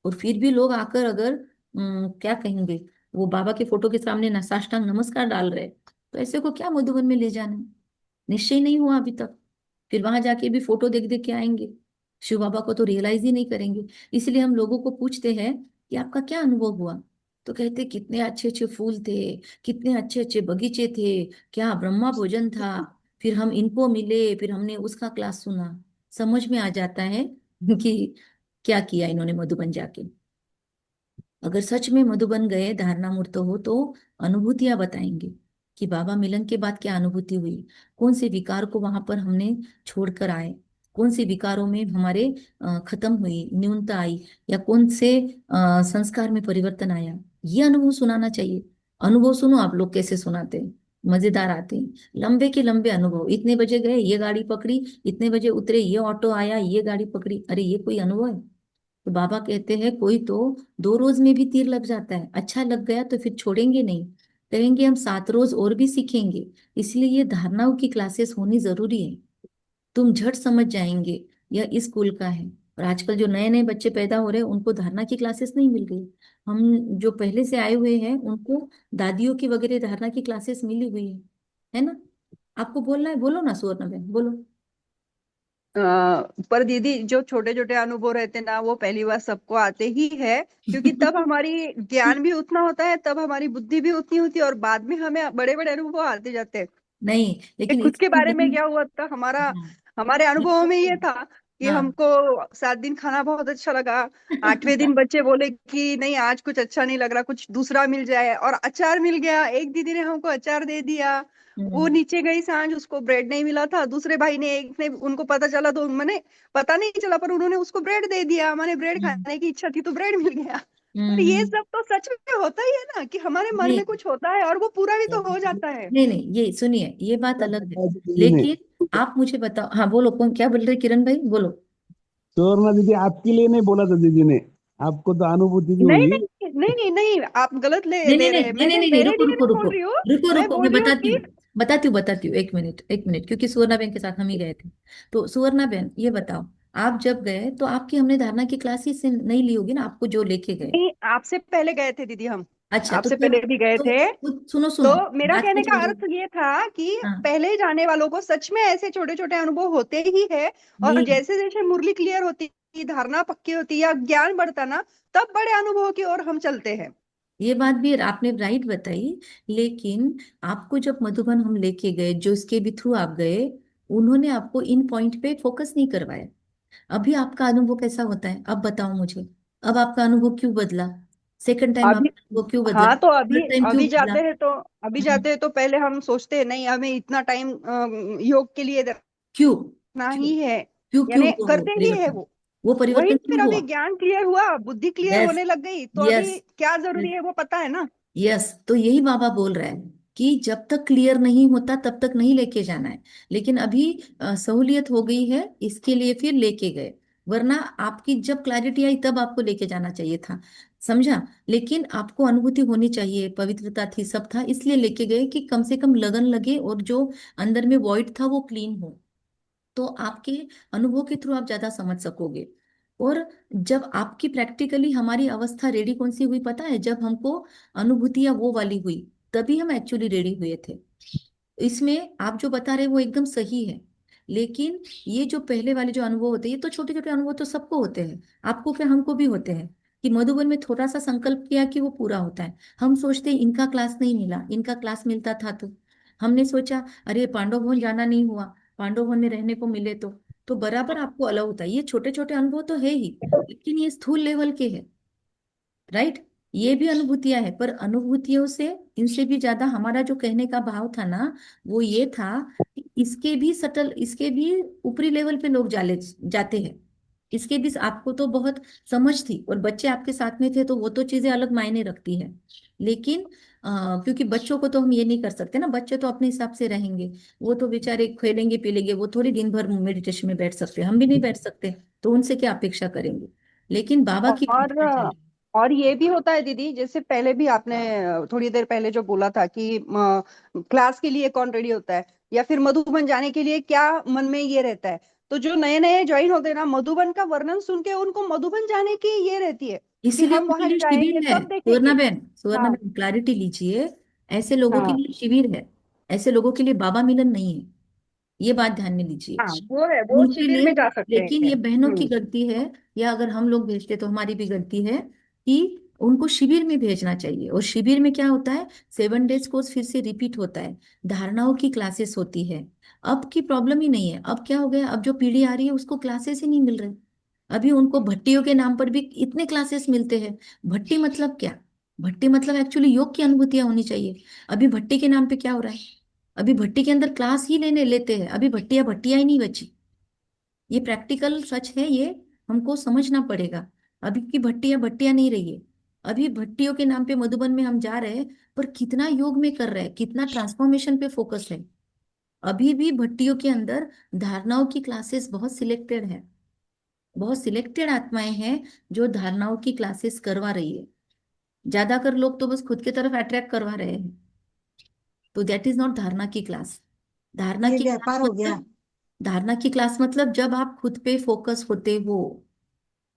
और फिर भी लोग आकर अगर क्या कहेंगे, वो बाबा के फोटो के सामने साष्टांग नमस्कार डाल रहे, तो ऐसे को क्या मधुबन में ले जाना है? निश्चय नहीं हुआ अभी तक, फिर वहां जाके भी फोटो देख देख के आएंगे, शिव बाबा को तो रियलाइज ही नहीं करेंगे। इसलिए हम लोगों को पूछते हैं कि आपका क्या अनुभव हुआ, तो कहते कितने अच्छे अच्छे फूल थे, कितने अच्छे अच्छे बगीचे थे, क्या ब्रह्मा भोजन था। फिर हम इनको मिले, फिर हमने उसका क्लास सुना। समझ में आ जाता है कि क्या किया इन्होंने मधुबन जाके। अगर सच में मधुबन गए, धारणा मूर्त हो, तो अनुभूतियां बताएंगे कि बाबा मिलन के बाद क्या अनुभूति हुई, कौन से विकार को वहां पर हमने छोड़कर आए, कौन से विकारों में हमारे खत्म हुई, न्यूनता आई, या कौन से संस्कार में परिवर्तन आया। ये अनुभव सुनाना चाहिए। अनुभव सुनो आप लोग कैसे सुनाते हैं, मजेदार आते हैं। लंबे के लंबे अनुभव, इतने बजे गए ये गाड़ी पकड़ी, इतने बजे उतरे ये ऑटो आया, ये गाड़ी पकड़ी, अरे ये कोई अनुभव है? तो बाबा कहते हैं कोई तो 2 रोज में भी तीर लग जाता है, अच्छा लग गया तो फिर छोड़ेंगे नहीं, कहेंगे हम 7 रोज और भी सीखेंगे। इसलिए ये धारणाओं की क्लासेस होनी जरूरी है। तुम झट समझ जाएंगे यह इस स्कूल का है। और आजकल जो नए नए बच्चे पैदा हो रहे हैं उनको धारणा की क्लासेस नहीं मिल रही। हम जो पहले से आए हुए हैं उनको दादियों की वगैरह धारणा की क्लासेस मिली हुई है ना। आपको बोलना है बोलो ना सुवर्ण बहन, बोलो। पर दीदी, जो छोटे छोटे अनुभव रहते ना, वो पहली बार सबको आते ही है, क्योंकि तब हमारी ज्ञान भी उतना होता है, तब हमारी बुद्धि भी उतनी होती है, और बाद में हमें बड़े बड़े अनुभव आते जाते हैं। नहीं ये लेकिन खुद के इसमें बारे में लेकिन क्या हुआ था, हाँ हमारे अनुभवों में ये था कि हाँ हमको 7 दिन खाना बहुत अच्छा लगा। 8वें दिन बच्चे बोले कि नहीं, आज कुछ अच्छा नहीं लग रहा, कुछ दूसरा मिल जाए, और अचार मिल गया। एक दीदी ने हमको अचार दे दिया। वो हम्म, नीचे गई सांझ, उसको ब्रेड नहीं मिला था। दूसरे भाई ने, एक ने, उनको पता चला तो मैंने, पता नहीं चला, पर उन्होंने उसको ब्रेड दे दिया। मैंने ब्रेड हम्म, खाने की इच्छा थी तो ब्रेड मिल गया। पर ये हम्म। सब तो सच में होता ही है ना, कि हमारे मन नहीं में कुछ होता है और वो पूरा भी तो हो जाता है। नहीं नहीं, ये सुनिए, ये बात अलग है। दीदी ने, लेकिन आप मुझे बताओ, हाँ बोलो, कौन क्या बोल रहे किरण भाई, बोलो। सुवर्णा दीदी आपके लिए नहीं बोला था दीदी ने, आपको तो अनुभूति भी नहीं हुई। नहीं नहीं नहीं नहीं, आप गलत ले नहीं नहीं ले नहीं रहे हैं। नहीं नहीं मैंने नहीं नहीं, मेरे रुको लिए रुको नहीं रुको बोल रही हूँ। रुको मैं रुको, बोल मैं रही हूँ बताती कि हूँ बताती हूँ, एक मिनट एक मिनट, क्योंकि सुवर्णा बहन के साथ हम ही गए थे। तो सुवर्णा बहन ये बताओ, आप जब गए तो आपकी हमने धारणा की क्लास ही से नहीं ली होगी ना, आपको जो लेके गए। नहीं, आपसे पहले गए थे दीदी हम। अच्छा तो आपसे तब पहले भी गए थे। सुनो तो सुनो, मेरा बात कहने सच का बता। अर्थ ये था कि हाँ, पहले जाने वालों को सच में ऐसे छोटे छोटे अनुभव होते ही है। और नहीं, जैसे जैसे मुरली क्लियर होती, धारणा पक्की होती या ज्ञान बढ़ता ना, तब बड़े अनुभव की ओर हम चलते हैं। ये बात भी आपने राइट बताई, लेकिन आपको जब मधुबन हम लेके गए, जो इसके भी थ्रू आप गए, उन्होंने आपको इन पॉइंट पे फोकस नहीं करवाया। अभी आपका अनुभव कैसा होता है अब बताओ मुझे। अब आपका अनुभव क्यों बदला? सेकंड टाइम अभी आपका अनुभव क्यों बदला? हाँ, तो अभी थर्ड टाइम क्यों अभी बदला? जाते हैं तो अभी हम्म, जाते हैं तो पहले हम सोचते हैं नहीं, हमें इतना टाइम योग के लिए क्यों देना क्यों ही है। क्यों क्यों यानी हुआ वो करते ही है परिवर्तन? वो। वो वही परिवर्तन तो, फिर क्यों अभी हुआ? ज्ञान क्लियर हुआ, बुद्धि क्लियर यस होने लग गई, तो यस अभी क्या जरूरी है वो पता है ना। यस, तो यही बाबा बोल रहा है कि जब तक क्लियर नहीं होता तब तक नहीं लेके जाना है। लेकिन अभी सहूलियत हो गई है, इसके लिए फिर लेके गए। वरना आपकी जब क्लैरिटी आई तब आपको लेके जाना चाहिए था, समझा? लेकिन आपको अनुभूति होनी चाहिए, पवित्रता थी, सब था, इसलिए लेके गए कि कम से कम लगन लगे और जो अंदर में वॉइड था वो क्लीन हो। तो आपके अनुभव के थ्रू आप ज्यादा समझ सकोगे। और जब आपकी प्रैक्टिकली हमारी अवस्था रेडी कौन सी हुई पता है? जब हमको अनुभूतियां वो वाली हुई, तभी हम एक्चुअली रेडी हुए थे। इसमें आप जो बता रहे हैं वो एकदम सही है। लेकिन ये जो पहले वाले जो अनुभव होते हैं, ये तो छोटे छोटे अनुभव तो सबको होते हैं, आपको क्या हमको भी होते हैं। कि मधुबन में थोड़ा सा संकल्प किया कि वो पूरा होता है। हम सोचते हैं इनका क्लास नहीं मिला, इनका क्लास मिलता था तो हमने सोचा अरे पांडव भवन जाना नहीं हुआ, पांडव भवन में रहने को मिले तो बराबर आपको अलाउ होता है। ये छोटे छोटे अनुभव तो है ही, लेकिन ये स्थूल लेवल के है, राइट? ये भी अनुभूतियां है, पर अनुभूतियों से इनसे भी ज्यादा हमारा जो कहने का भाव था ना, वो ये था कि इसके भी सटल, इसके भी ऊपरी लेवल पे लोग जाते हैं। इसके भी आपको तो बहुत समझ थी, और बच्चे आपके साथ में थे तो वो तो चीजें अलग मायने रखती है। लेकिन क्योंकि बच्चों को तो हम ये नहीं कर सकते ना, बच्चे तो अपने हिसाब से रहेंगे। वो तो बेचारे खेलेंगे पी लेंगे, वो थोड़ी दिन भर मेडिटेशन में बैठ सकते हैं, हम भी नहीं बैठ सकते। तो उनसे क्या अपेक्षा करेंगे? लेकिन बाबा की बात और क्या चल रही। और ये भी होता है दीदी, जैसे पहले भी आपने थोड़ी देर पहले जो बोला था कि क्लास के लिए कौन रेडी होता है, या फिर मधुबन जाने के लिए क्या मन में ये रहता है। तो जो नए नए ज्वाइन होते हैं ना, मधुबन का वर्णन सुन के उनको मधुबन जाने की ये रहती है कि इसीलिए हम उनके वहां लिए जाएंगे शिविर है, तब सुवर्णा देखेंगे। बहन, सुवर्णा हाँ बहन क्लैरिटी लीजिए। ऐसे लोगों के हाँ लिए शिविर है, ऐसे लोगों के लिए बाबा मिलन नहीं है। ये बात ध्यान में लीजिए, हाँ, वो है, वो उनके शिविर लिए। में जा सकते लेकिन हैं। ये बहनों की गलती है, या अगर हम लोग भेजते तो हमारी भी गलती है, कि उनको शिविर में भेजना चाहिए। और शिविर में क्या होता है? 7 डेज कोर्स फिर से रिपीट होता है, धारणाओं की क्लासेस होती है। अब की प्रॉब्लम ही नहीं है, अब क्या हो गया, अब जो पीढ़ी आ रही है उसको क्लासेस ही नहीं मिल रही। अभी उनको भट्टियों के नाम पर भी इतने क्लासेस मिलते हैं। भट्टी मतलब क्या? भट्टी मतलब एक्चुअली योग की अनुभूतियां होनी चाहिए। अभी भट्टी के नाम पे क्या हो रहा है? अभी भट्टी के अंदर क्लास ही लेने लेते हैं, अभी भट्टियां भट्टियां ही नहीं बची। ये प्रैक्टिकल सच है, ये हमको समझना पड़ेगा। अभी की भट्टियां भट्टियां नहीं रही है। अभी भट्टियों के नाम पे मधुबन में हम जा रहे हैं, पर कितना योग में कर रहे हैं, कितना ट्रांसफॉर्मेशन पे फोकस है। अभी भी भट्टियों के अंदर धारणाओं की क्लासेस बहुत सिलेक्टेड है, बहुत सिलेक्टेड आत्माएं हैं जो धारणाओं की क्लासेस करवा रही है। ज्यादातर लोग तो बस खुद की तरफ अट्रैक्ट करवा रहे हैं। तो दैट इज नॉट धारणा की क्लास। धारणा ये की क्लास व्यापार हो गया। मतलब, धारणा की क्लास मतलब जब आप खुद पे फोकस होते हो।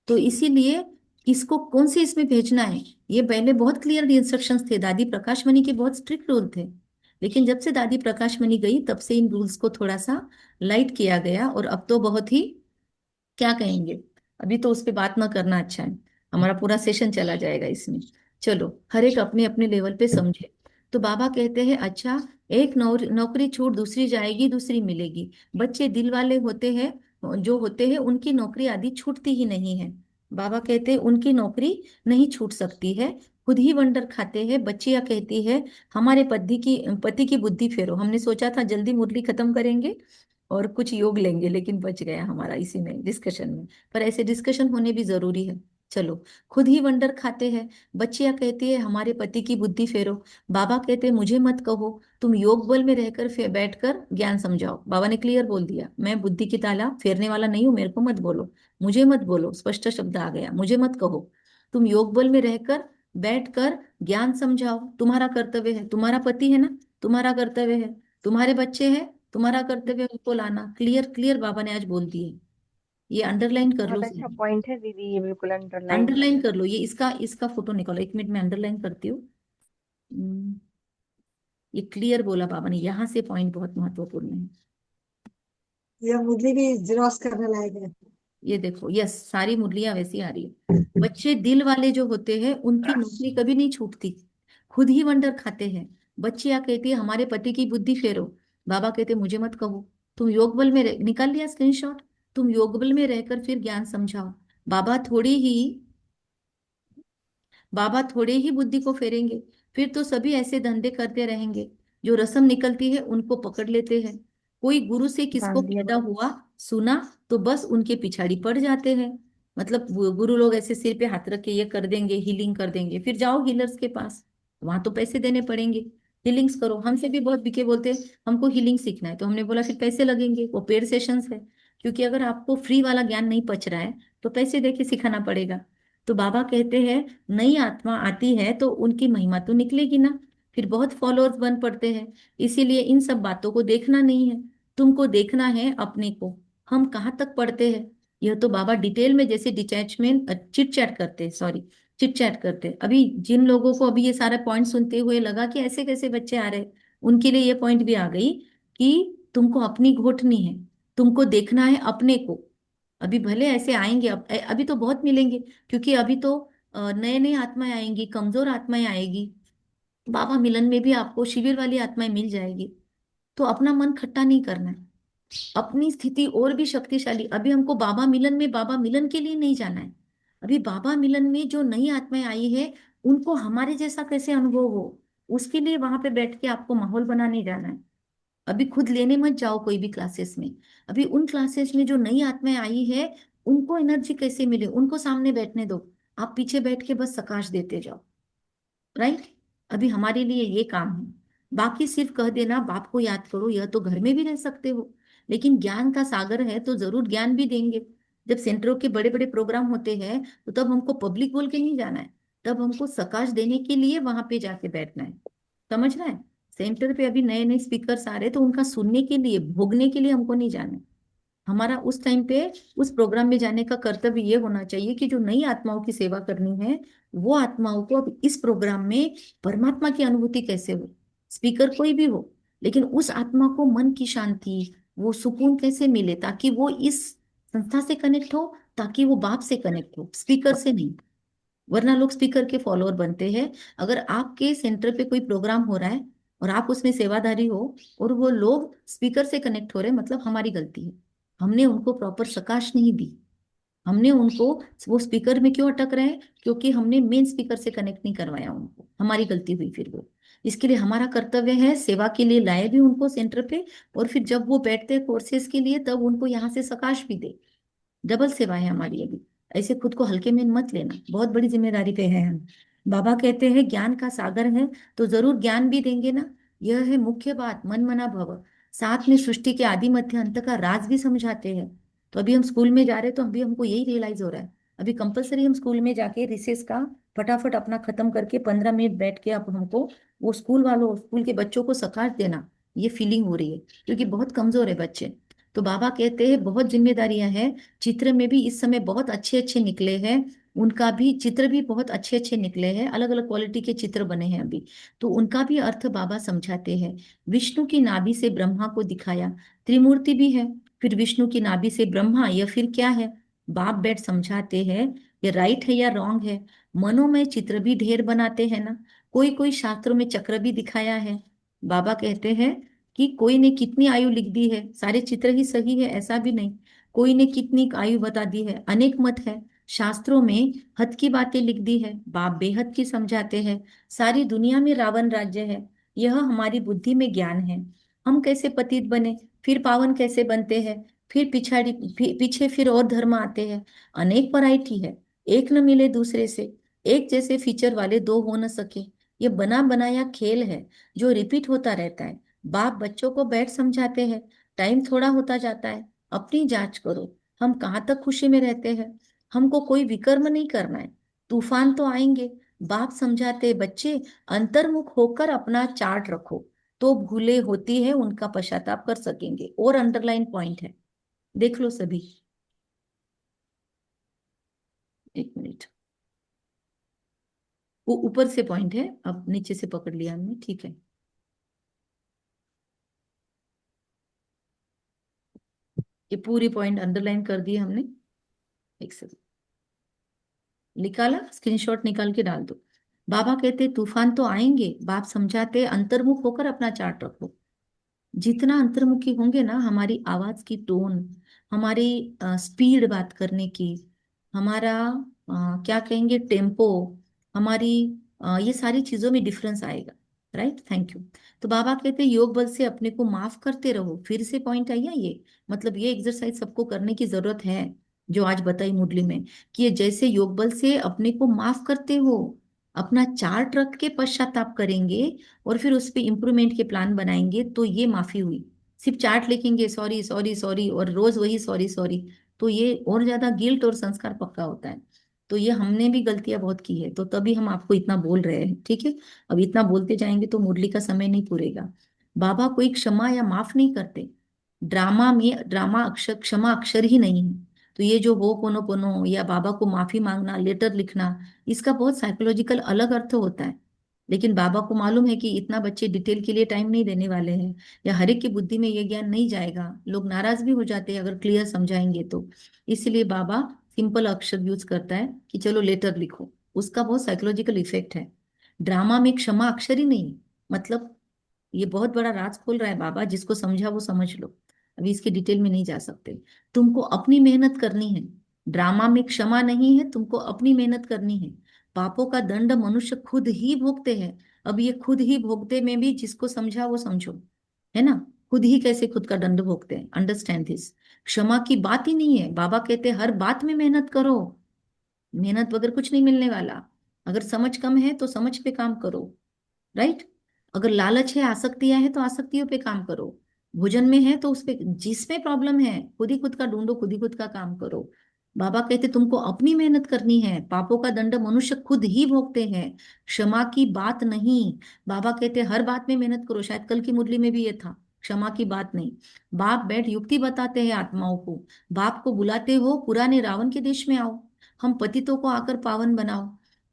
तो इसीलिए किसको कौन से इसमें भेजना है, ये पहले बहुत क्लियर इंस्ट्रक्शंस थे, दादी प्रकाश मणि के बहुत स्ट्रिक्ट रूल थे। लेकिन जब से दादी प्रकाश मणि गई तब से इन रूल्स को थोड़ा सा लाइट किया गया, और अब तो बहुत ही, क्या कहेंगे, अभी तो उस पे बात ना करना अच्छा है, हमारा पूरा सेशन चला जाएगा इसमें। चलो, हर एक अपने अपने लेवल पे समझे। तो बाबा कहते हैं अच्छा, एक नौकरी छूट दूसरी जाएगी, दूसरी मिलेगी। बच्चे दिल वाले होते हैं, जो होते हैं उनकी नौकरी आदि छूटती ही नहीं है। बाबा कहते हैं उनकी नौकरी नहीं छूट सकती है। खुद ही वंडर खाते हैं। बच्चियां कहती है हमारे पति की बुद्धि फेरो। हमने सोचा था जल्दी मुरली खत्म करेंगे और कुछ योग लेंगे, लेकिन बच गया हमारा इसी में डिस्कशन में। पर ऐसे डिस्कशन होने भी जरूरी है। चलो, खुद ही वंडर खाते हैं। बच्चियां कहती है हमारे पति की बुद्धि फेरो। बाबा कहते हैं मुझे मत कहो, तुम योग बल में रहकर बैठकर ज्ञान समझाओ। बाबा ने क्लियर बोल दिया, मैं बुद्धि की ताला फेरने वाला नहीं हूं, मेरे को मत बोलो, मुझे मत बोलो। स्पष्ट शब्द आ गया, मुझे मत कहो, तुम योग बल में रहकर बैठकर ज्ञान समझाओ, तुम्हारा कर्तव्य है। तुम्हारा पति है ना, तुम्हारा कर्तव्य है। तुम्हारे बच्चे हैं, तुम्हारा कर्तव्य है उनको लाना। क्लियर क्लियर बाबा ने आज बोल दिए। ये अंडरलाइन कर लो, बहुत अच्छा पॉइंट है दीदी, ये बिल्कुल अंडरलाइन। अंडरलाइन कर लो। ये इसका फोटो निकालो, 1 मिनट में अंडरलाइन करती हूँ। हम्म, ये क्लियर बोला बाबा ने, यहाँ से पॉइंट बहुत महत्वपूर्ण है। ये मुरली भी जेरोक्स करने लायक है। ये देखो, यस, सारी मुरलियां वैसी आ रही है। बच्चे दिल वाले जो होते हैं उनकी नौकरी कभी नहीं छूटती, खुद ही वंडर खाते हैं। बच्चियां कहती है हमारे पति की बुद्धि फेरो। बाबा कहते मुझे मत कहो, तुम योग बल में निकाल लिया स्क्रीनशॉट, तुम योग बल में रहकर फिर ज्ञान समझाओ। बाबा थोड़ी ही बाबा थोड़े ही बुद्धि को फेरेंगे, फिर तो सभी ऐसे धंधे करते रहेंगे। जो रस्म निकलती है उनको पकड़ लेते हैं। कोई गुरु से किसको डाल दिया फायदा मैंने। हुआ सुना तो बस उनके पिछाड़ी पड़ जाते हैं। मतलब वो गुरु लोग ऐसे सिर पे हाथ रख के ये कर देंगे, हीलिंग कर देंगे, फिर जाओ हीलर्स के पास, वहां तो पैसे देने पड़ेंगे। हीलिंग्स करो, हमसे भी बहुत बिके बोलते हैं हमको हीलिंग सीखना है, तो हमने बोला फिर पैसे लगेंगे, वो पेड सेशंस है। क्योंकि अगर आपको फ्री वाला ज्ञान नहीं पच रहा है तो पैसे देके सिखाना पड़ेगा। तो बाबा कहते हैं नई आत्मा आती है तो उनकी महिमा तो निकलेगी ना, फिर बहुत फॉलोअर्स बन पड़ते हैं। इसीलिए इन सब बातों को देखना नहीं है, तुमको देखना है अपने को। हम कहाँ तक पढ़ते हैं, यह तो बाबा डिटेल में जैसे डिटैचमेंट चिट चैट करते हैं, सॉरी, चिट चैट करते हैं। अभी जिन लोगों को अभी ये सारे पॉइंट सुनते हुए लगा कि ऐसे कैसे बच्चे आ रहे हैं, उनके लिए ये पॉइंट भी आ गई कि तुमको अपनी घोटनी है, तुमको देखना है अपने को। अभी भले ऐसे आएंगे, अभी तो बहुत मिलेंगे, क्योंकि अभी तो नए नए आत्माएं आएंगी, कमजोर आत्माएं आएगी। बाबा मिलन में भी आपको शिविर वाली आत्माएं मिल जाएगी। तो अपना मन खट्टा नहीं करना है, अपनी स्थिति और भी शक्तिशाली। अभी हमको बाबा मिलन में बाबा मिलन के लिए नहीं जाना है। अभी बाबा मिलन में जो नई आत्माएं आई है उनको हमारे जैसा कैसे अनुभव हो, उसके लिए वहां पे बैठ के आपको माहौल बनाने जाना है। अभी खुद लेने मत जाओ कोई भी क्लासेस में। अभी उन क्लासेस में जो नई आत्माएं आई है उनको एनर्जी कैसे मिले, उनको सामने बैठने दो। आप पीछे बैठ के बस प्रकाश देते जाओ। राइट, अभी हमारे लिए ये काम है। बाकी सिर्फ कह देना बाप को याद करो, यह तो घर में भी रह सकते हो, लेकिन ज्ञान का सागर है तो जरूर ज्ञान भी देंगे। जब सेंटरों के बड़े बड़े प्रोग्राम होते हैं तो तब हमको पब्लिक बोल के नहीं जाना है, तब हमको प्रकाश देने के लिए वहां पे जाके बैठना है। समझ रहा है? सेंटर पे अभी नए नए स्पीकर्स आ रहे हैं तो उनका सुनने के लिए, भोगने के लिए हमको नहीं जाना है। हमारा उस टाइम पे उस प्रोग्राम में जाने का कर्तव्य ये होना चाहिए कि जो नई आत्माओं की सेवा करनी है वो आत्माओं को अब इस प्रोग्राम में परमात्मा की अनुभूति कैसे हो। स्पीकर कोई भी हो, लेकिन उस आत्मा को मन की शांति, वो सुकून कैसे मिले ताकि वो इस संस्था से कनेक्ट हो, ताकि वो बाप से कनेक्ट हो, स्पीकर से नहीं। वरना लोग स्पीकर के फॉलोअर बनते हैं। अगर आपके सेंटर पे कोई प्रोग्राम हो रहा है और आप उसमें सेवाधारी हो और वो लोग स्पीकर से कनेक्ट हो रहे हैं, मतलब हमारी गलती है। हमने उनको प्रॉपर प्रकाश नहीं दी, हमने उनको, वो स्पीकर में क्यों अटक रहे हैं, क्योंकि हमने मेन स्पीकर से कनेक्ट नहीं करवाया उनको, हमारी गलती हुई फिर वो। इसके लिए हमारा कर्तव्य है सेवा के लिए लाए भी उनको सेंटर पे, और फिर जब वो बैठते हैं कोर्सेज के लिए तब उनको यहाँ से प्रकाश भी दे। डबल सेवा है हमारी अभी। ऐसे खुद को हल्के में मत लेना, बहुत बड़ी जिम्मेदारी पे है हम। बाबा कहते हैं ज्ञान का सागर है तो जरूर ज्ञान भी देंगे ना। यह है मुख्य बात, मन मना भव। साथ में सृष्टि के आदि मध्य अंत का राज भी समझाते हैं। तो अभी हम स्कूल में जा रहे हैं तो अभी हमको यही रियलाइज हो रहा है। अभी कंपलसरी हम स्कूल में जाके रिसेस का फटाफट अपना खत्म करके 15 मिनट बैठ के अब हमको वो स्कूल वालों, स्कूल के बच्चों को सकाश देना, ये फीलिंग हो रही है, क्योंकि बहुत कमजोर है बच्चे। तो बाबा कहते हैं बहुत जिम्मेदारियां हैं। चित्र में भी इस समय बहुत अच्छे अच्छे निकले हैं, उनका भी चित्र भी बहुत अच्छे अच्छे निकले हैं, अलग अलग क्वालिटी के चित्र बने हैं अभी। तो उनका भी अर्थ बाबा समझाते हैं। विष्णु की नाभि से ब्रह्मा को दिखाया, त्रिमूर्ति भी है, फिर विष्णु की नाभि से ब्रह्मा, या फिर क्या है। बाप बैठ समझाते हैं ये राइट है या रॉन्ग है। मनोमय चित्र भी ढेर बनाते हैं ना, कोई कोई शास्त्रों में चक्र भी दिखाया है। बाबा कहते हैं कि कोई ने कितनी आयु लिख दी है, सारे चित्र ही सही है ऐसा भी नहीं। कोई ने कितनी आयु बता दी है, अनेक मत है। शास्त्रों में हद की बातें लिख दी है, बाप बेहद की समझाते हैं। सारी दुनिया में रावण राज्य है, यह हमारी बुद्धि में ज्ञान है। हम कैसे पतित बने, फिर पावन कैसे बनते हैं, फिर पीछे फिर और धर्म आते हैं। अनेक वैरायटी है, एक न मिले दूसरे से। एक जैसे फीचर वाले दो हो न सके, ये बना बनाया खेल है जो रिपीट होता रहता है। बाप बच्चों को बैठ समझाते हैं, टाइम थोड़ा होता जाता है, अपनी जांच करो, हम कहाँ तक खुशी में रहते हैं। हमको कोई विकर्म नहीं करना है। तूफान तो आएंगे, बाप समझाते बच्चे अंतर्मुख होकर अपना चार्ट रखो, तो भूले होती है उनका पश्चाताप कर सकेंगे। और अंडरलाइन पॉइंट है, देख लो सभी। एक मिनट, वो ऊपर से पॉइंट है, अब नीचे से पकड़ लिया हमने, ठीक है। ये पूरी पॉइंट अंडरलाइन कर दिए हमने। एक सेकंड, निकाला, स्क्रीनशॉट निकाल के डाल दो। बाबा कहते तूफान तो आएंगे, बाप समझाते अंतर्मुख होकर अपना चार्ट रखो। जितना अंतर्मुखी होंगे ना, हमारी आवाज की टोन, हमारी स्पीड बात करने की, हमारा क्या कहेंगे टेम्पो, हमारी ये सारी चीजों में डिफरेंस आएगा। Right, thank you. तो बाबा कहते योग बल से अपने को माफ करते रहो। फिर से पॉइंट आया ये, मतलब ये एक्सरसाइज सबको करने की जरूरत है, जो आज बताई मुरली में, कि ये जैसे योग बल से अपने को माफ करते हो, अपना चार्ट रख के पश्चाताप करेंगे और फिर उस पे इम्प्रूवमेंट के प्लान बनाएंगे, तो ये माफी हुई। सिर्फ चार्ट लिखेंगे सॉरी सॉरी सॉरी और रोज वही सॉरी सॉरी, तो ये और ज्यादा गिल्ट और संस्कार पक्का होता है। तो ये हमने भी गलतियां बहुत की है, तो तभी हम आपको इतना बोल रहे हैं, ठीक है। अब इतना बोलते जाएंगे तो मुरली का समय नहीं पूरेगा। बाबा कोई क्षमा या माफ नहीं करते। ड्रामा में ड्रामा अक्षर, क्षमा अक्षर ही नहीं है। तो ये जो हो पोनो पोनो या बाबा को माफी मांगना, लेटर लिखना, इसका बहुत साइकोलॉजिकल अलग अर्थ होता है। लेकिन बाबा को मालूम है कि इतना बच्चे डिटेल के लिए टाइम नहीं देने वाले हैं, या हर एक की बुद्धि में ये ज्ञान नहीं जाएगा, लोग नाराज भी हो जाते हैं अगर क्लियर समझाएंगे तो। इसलिए बाबा सिंपल अक्षर यूज करता है कि चलो लेटर लिखो, उसका बहुत साइकोलॉजिकल इफेक्ट है। ड्रामा में क्षमा अक्षर ही नहीं, मतलब ये बहुत बड़ा राज खोल रहा है बाबा, जिसको समझा वो समझ लो, अभी इसके डिटेल में नहीं जा सकते। तुमको अपनी मेहनत करनी है, ड्रामा में क्षमा नहीं है, तुमको अपनी मेहनत करनी है। पापों का दंड मनुष्य खुद ही भोगते हैं। अब ये खुद ही भोगते में भी जिसको समझा वो समझो, है ना। खुद ही कैसे खुद का दंड भोगते हैं, अंडरस्टैंड दिस। क्षमा की बात ही नहीं है, बाबा कहते हैं हर बात में मेहनत करो, मेहनत बगैर कुछ नहीं मिलने वाला। अगर समझ कम है तो समझ पे काम करो, राइट। अगर लालच है, आसक्तियां है, तो आसक्तियों पे काम करो। भोजन में है तो उस पे, जिसमें प्रॉब्लम है खुद ही खुद का ढूंढो, खुद ही खुद का काम करो। बाबा कहते तुमको अपनी मेहनत करनी है, पापों का दंड मनुष्य खुद ही भोगते हैं, क्षमा की बात नहीं। बाबा कहते हर बात में मेहनत करो, शायद कल की मुरली में भी ये था, क्षमा की बात नहीं। बाप बैठ युक्ति बताते हैं आत्माओं को, बाप को बुलाते हो पुराने रावण के देश में आओ, हम पतितों को आकर पावन बनाओ।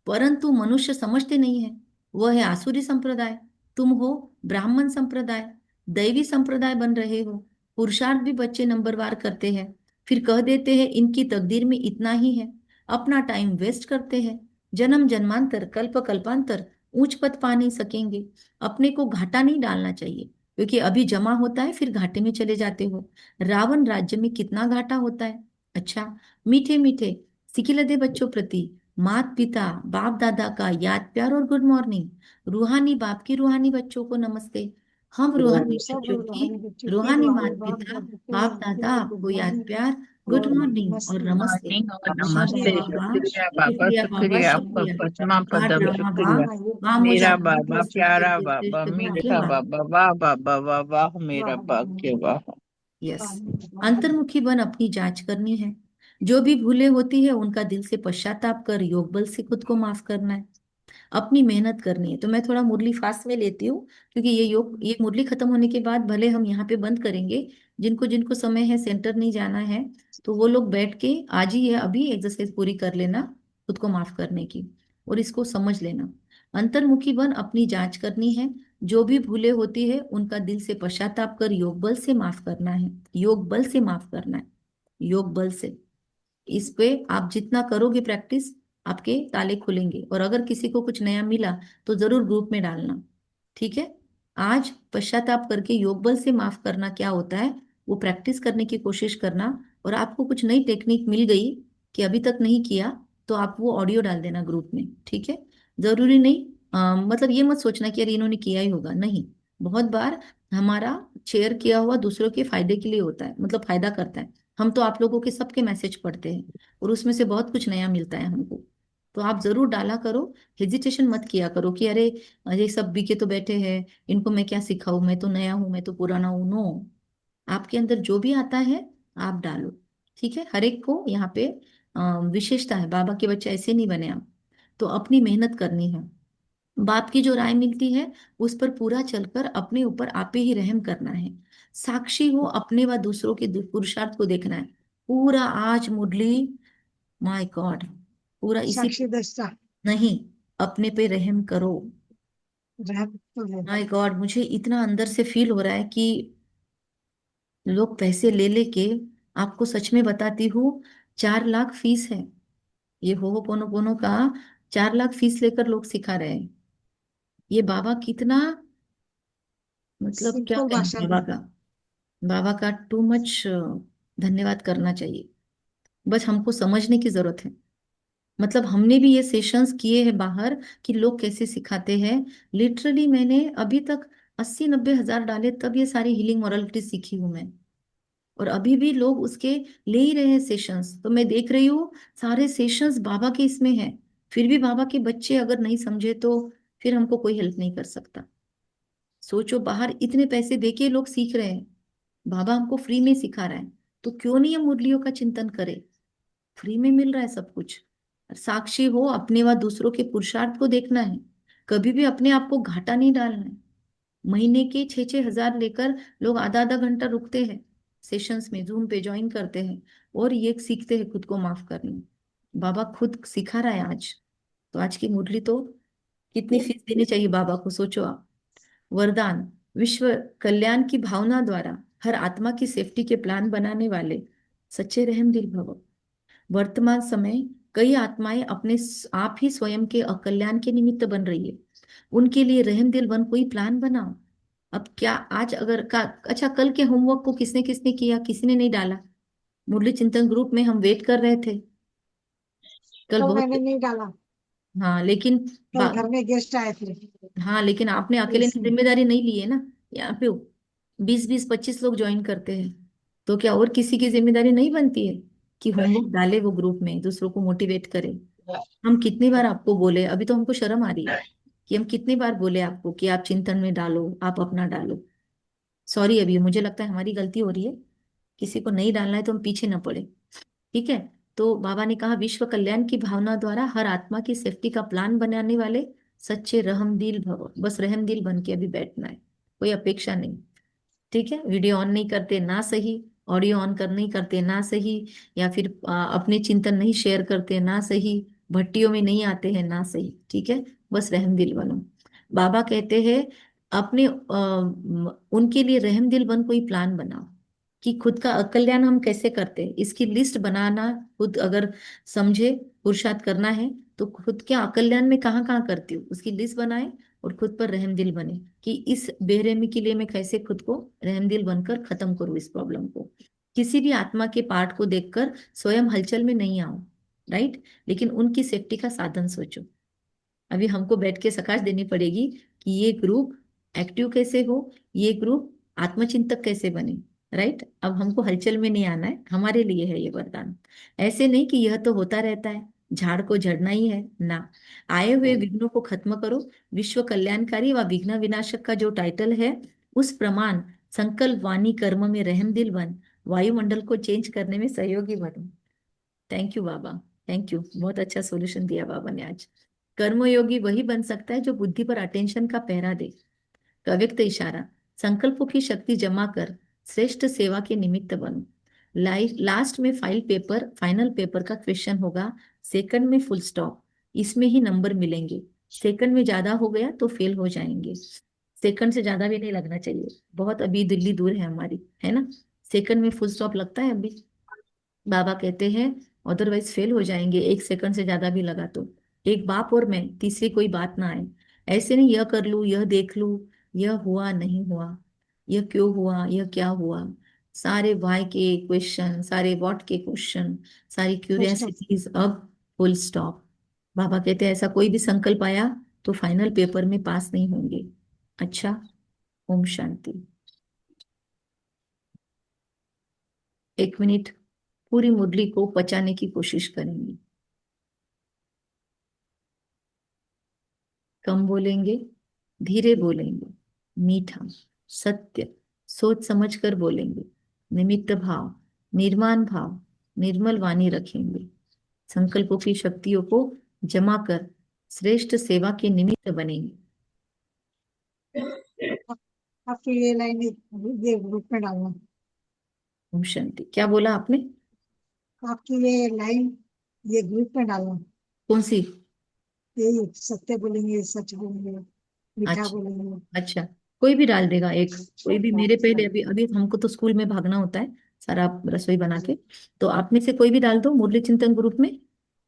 परंतु मनुष्य समझते नहीं है, वह है आसुरी संप्रदाय, तुम हो ब्राह्मण संप्रदाय, दैवी संप्रदाय बन रहे हो। पुरुषार्थ भी बच्चे नंबरवार करते हैं, फिर कह देते हैं इनकी तकदीर में इतना ही है, अपना टाइम वेस्ट करते हैं। जन्म जन्मांतर कल्प कल्पांतर ऊंच पद पा नहीं सकेंगे। अपने को घाटा नहीं डालना चाहिए, क्योंकि अभी जमा होता है फिर घाटे में चले जाते हो। रावण राज्य में कितना घाटा होता है। अच्छा, मीठे मीठे सिखिलदे बच्चों प्रति मात पिता बाप दादा का याद प्यार और गुड मॉर्निंग। रूहानी बाप की रूहानी बच्चों को नमस्ते। हम रूहानी सब बच्चों की रूहानी बच्चों की रूहानी रूहानी माता बाप पिता दादा की बाप माता दादा की गुड आपको याद मॉर्निंग प्यार, गुड और मॉर्निंग और नमस्ते। नमस्ते। मॉर्निंग और शुक्रिया नमस्ते। शुक्रिया बाबा, शुक्रिया बाबा, शुक्रिया बाबा, शुक्रिया आपका शुक्रिया। पचमा वाह पदम, ड्रामा वाह, शुक्रिया। वाह मेरा मुजाहिद, बाबा, श्रेष्ठ प्यारा श्रेष्ठ बाबा, श्रेष्ठ भाग्य मीठा वाह। बाबा, वाह बाबा, वाह वाह, मेरा वाह भाग्य, वाह। यस, अंतर्मुखी बन अपनी जांच करनी है। जो भी भूले होती है उनका दिल से पश्चाताप कर योग बल से खुद को माफ करना है, अपनी मेहनत करनी है। तो मैं थोड़ा मुरली फास्ट में लेती हूँ, क्योंकि ये योग, ये मुरली खत्म होने के बाद भले हम यहाँ पे बंद करेंगे, जिनको जिनको समय है सेंटर नहीं जाना है, तो वो लोग बैठ के आज ही है अभी एक्सरसाइज पूरी कर लेना खुद को माफ करने की, और इसको समझ लेना। अंतर्मुखी बन अपनी जांच करनी है, जो भी भूले होती है उनका दिल से पश्चाताप कर योग बल से माफ करना है, योग बल से माफ करना है, योग बल से। इस पे आप जितना करोगे प्रैक्टिस, आपके ताले खुलेंगे। और अगर किसी को कुछ नया मिला तो जरूर ग्रुप में डालना, ठीक है। आज पश्चाताप करके योग बल से माफ करना क्या होता है वो प्रैक्टिस करने की कोशिश करना। और आपको कुछ नई टेक्निक मिल गई कि अभी तक नहीं किया, तो आप वो ऑडियो डाल देना ग्रुप में, ठीक है। जरूरी नहीं, मतलब ये मत सोचना कि यार इन्होंने किया ही होगा, नहीं। बहुत बार हमारा शेयर किया हुआ दूसरों के फायदे के लिए होता है, मतलब फायदा करता है। हम तो आप लोगों के सबके मैसेज पढ़ते हैं और उसमें से बहुत कुछ नया मिलता है हमको। तो आप जरूर डाला करो, हेजिटेशन मत किया करो कि अरे ये सब बीके तो बैठे हैं, इनको मैं क्या सिखाऊं, मैं तो नया हूं, मैं तो पुराना हूं। नो, आपके अंदर जो भी आता है आप डालो, ठीक है। हर एक को यहाँ पे विशेषता है, बाबा के बच्चे ऐसे नहीं बने आप। तो अपनी मेहनत करनी है। बाप की जो राय मिलती है उस पर पूरा चलकर अपने ऊपर आप ही रहम करना है। साक्षी हो अपने व दूसरों के पुरुषार्थ को देखना है। पूरा आज मुरली, माय गॉड, पूरा इसी, साक्षी दृष्टा नहीं, अपने पे रहम करो। रहम तो है। माय गॉड, मुझे इतना अंदर से फील हो रहा है कि लोग पैसे ले लेके, आपको सच में बताती हूँ, 4 लाख फीस है ये होपोनोपोनो का। 4 लाख फीस लेकर लोग सिखा रहे हैं। ये बाबा कितना, मतलब क्या सिंपल कहें भाषा बाबा में। का, बाबा का टू मच धन्यवाद करना चाहिए। बस हमको समझने की जरूरत है। मतलब हमने भी ये सेशंस किए हैं बाहर कि लोग कैसे सिखाते हैं। लिटरली मैंने अभी तक 80-90 हजार डाले तब ये सारी हीलिंग मोरालिटी सीखी हूं मैं। और अभी भी लोग उसके ले ही रहे हैं सेशंस, तो मैं देख रही हूँ सारे सेशंस बाबा के इसमें हैं। फिर भी बाबा के बच्चे अगर नहीं समझे तो फिर हमको कोई हेल्प नहीं कर सकता। सोचो, बाहर इतने पैसे देके लोग सीख रहे हैं, बाबा हमको फ्री में सिखा रहा है, तो क्यों नहीं हम मुरलियों का चिंतन करें। फ्री में मिल रहा है सब कुछ। साक्षी हो अपने व दूसरों के पुरुषार्थ को देखना है। कभी भी अपने आप को घाटा नहीं डालना है। महीने के 6-6 हजार लेकर लोग आधा आधा घंटा रुकते हैं सेशंस में, जूम पे ज्वाइन करते हैं और ये सीखते हैं खुद को माफ करना। बाबा खुद सिखा रहा है आज। तो आज की मुरली तो कितनी फीस देनी चाहिए बाबा को, सोचो आप। वरदान, विश्व कल्याण की भावना द्वारा हर आत्मा की सेफ्टी के प्लान बनाने वाले सच्चे रहम दिल भव। वर्तमान समय कई आत्माएं अपने आप ही स्वयं के अकल्याण के निमित्त बन रही है। उनके लिए रहम दिल बन कोई प्लान बनाओ। अब क्या आज अगर का, अच्छा, कल के होमवर्क को किसने किसने किया, किसी ने नहीं डाला। मुरली चिंतन ग्रुप में हम वेट कर रहे थे कल तो बहुत। मैंने नहीं डाला। हाँ लेकिन कल घर में गेस्ट आए थे हाँ लेकिन आपने तो अकेले ने इसमें जिम्मेदारी नहीं ली है ना। यहाँ पे 20-20-25 लोग ज्वाइन करते हैं, तो क्या और किसी की जिम्मेदारी नहीं बनती है कि होमवर्क डाले वो ग्रुप में, दूसरों को मोटिवेट करे। हम कितनी बार आपको बोले, अभी तो हमको शर्म आ रही है कि हम कितनी बार बोले आपको कि आप चिंतन में डालो, आप अपना डालो। सॉरी, अभी मुझे लगता है हमारी गलती हो रही है। किसी को नहीं डालना है तो हम पीछे न पड़े, ठीक है। तो बाबा ने कहा विश्व कल्याण की भावना द्वारा हर आत्मा की सेफ्टी का प्लान बनाने वाले सच्चे रहमदिल भव। बस रहमदिल बन के अभी बैठना है, कोई अपेक्षा नहीं। ठीक है, वीडियो ऑन नहीं करते ना सही, ऑडियो ऑन कर नहीं करते ना सही, या फिर अपने चिंतन नहीं शेयर करते ना सही, भट्टियों में नहीं आते हैं ना सही। ठीक है, बस रहमदिल बनो। बाबा कहते हैं अपने उनके लिए रहमदिल बन कोई प्लान बनाओ कि खुद का कल्याण हम कैसे करते हैं, इसकी लिस्ट बनाना। खुद अगर समझे पुरुषार्थ करना है तो खुद के कल्याण में कहाँ कहाँ करती हूँ उसकी लिस्ट बनाए और खुद पर रहमदिल बने कि इस बेरहमी के लिए मैं कैसे खुद को रहमदिल बनकर खत्म करूँ इस प्रॉब्लम को। किसी भी आत्मा के पार्ट को देखकर स्वयं हलचल में नहीं आओ, राइट, लेकिन उनकी सेफ्टी का साधन सोचो। अभी हमको बैठ के सकाश देनी पड़ेगी कि ये ग्रुप एक्टिव कैसे हो, ये ग्रुप आत्मचिंतक कैसे बने, राइट। अब हमको हलचल में नहीं आना है, हमारे लिए है ये वरदान। ऐसे नहीं कि यह तो होता रहता है, झाड़ को झड़ना ही है ना। आए हुए विघ्नों को खत्म करो। विश्व कल्याणकारी व विघ्न विनाशक का जो टाइटल है उस प्रमाण संकल्प वाणी कर्म में रहमदिल बन वायुमंडल को चेंज करने में सहयोगी बनो। Thank you Baba, thank you, बहुत अच्छा सॉल्यूशन दिया बाबा ने आज। कर्मयोगी वही बन सकता है जो बुद्धि पर अटेंशन का पहरा दे। अव्यक्त इशारा, संकल्पों की शक्ति जमा कर श्रेष्ठ सेवा के निमित्त बनो। लास्ट में फाइनल पेपर का क्वेश्चन होगा, सेकंड में फुल स्टॉप, इसमें ही नंबर मिलेंगे। सेकंड में ज्यादा हो गया तो फेल हो जाएंगे। सेकंड से ज्यादा भी नहीं लगना चाहिए, बहुत अभी दिल्ली दूर है हमारी, है ना। सेकंड में फुल स्टॉप लगता है अभी, बाबा कहते हैं अदरवाइज फेल हो जाएंगे 1 सेकंड से ज्यादा भी लगा तो। एक बाप और मैं, तीसरी कोई बात ना आए। ऐसे नहीं यह कर लूं, यह देख लूं, यह हुआ नहीं हुआ, यह क्यों हुआ, यह क्या हुआ, सारे वाई के क्वेश्चन, सारे व्हाट के क्वेश्चन, सारी प्रश्न। क्यूरियसिटीज, अब फुल स्टॉप। बाबा कहते हैं ऐसा कोई भी संकल्प आया तो फाइनल पेपर में पास नहीं होंगे। अच्छा, ओम शांति। 1 मिनट पूरी मुरली को पचाने की कोशिश करेंगे। कम बोलेंगे, धीरे बोलेंगे, मीठा, सत्य, सोच समझ कर बोलेंगे, निमित्त भाव, निर्माण भाव, निर्मल वाणी रखेंगे। संकल्पों की शक्तियों को जमा कर श्रेष्ठ सेवा के निमित्त बनेंगे। आपकी ये लाइन ये ग्रुप में डालना। ओम शांति। क्या बोला आपने? आपकी ये लाइन ये ग्रुप में डालना। कौन सी? यही सत्य बोलेंगे, सच बोलेंगे, मीठा अच्छा बोलेंगे। अच्छा, कोई भी डाल देगा एक। कोई भी, मेरे पहले अभी अभी हमको तो स्कूल में भागना होता है सारा रसोई बना के, तो आप में से कोई भी डाल दो मुरली चिंतन ग्रुप में।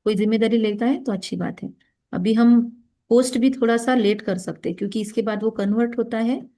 कोई जिम्मेदारी लेता है तो अच्छी बात है। अभी हम पोस्ट भी थोड़ा सा लेट कर सकते हैं क्योंकि इसके बाद वो कन्वर्ट होता है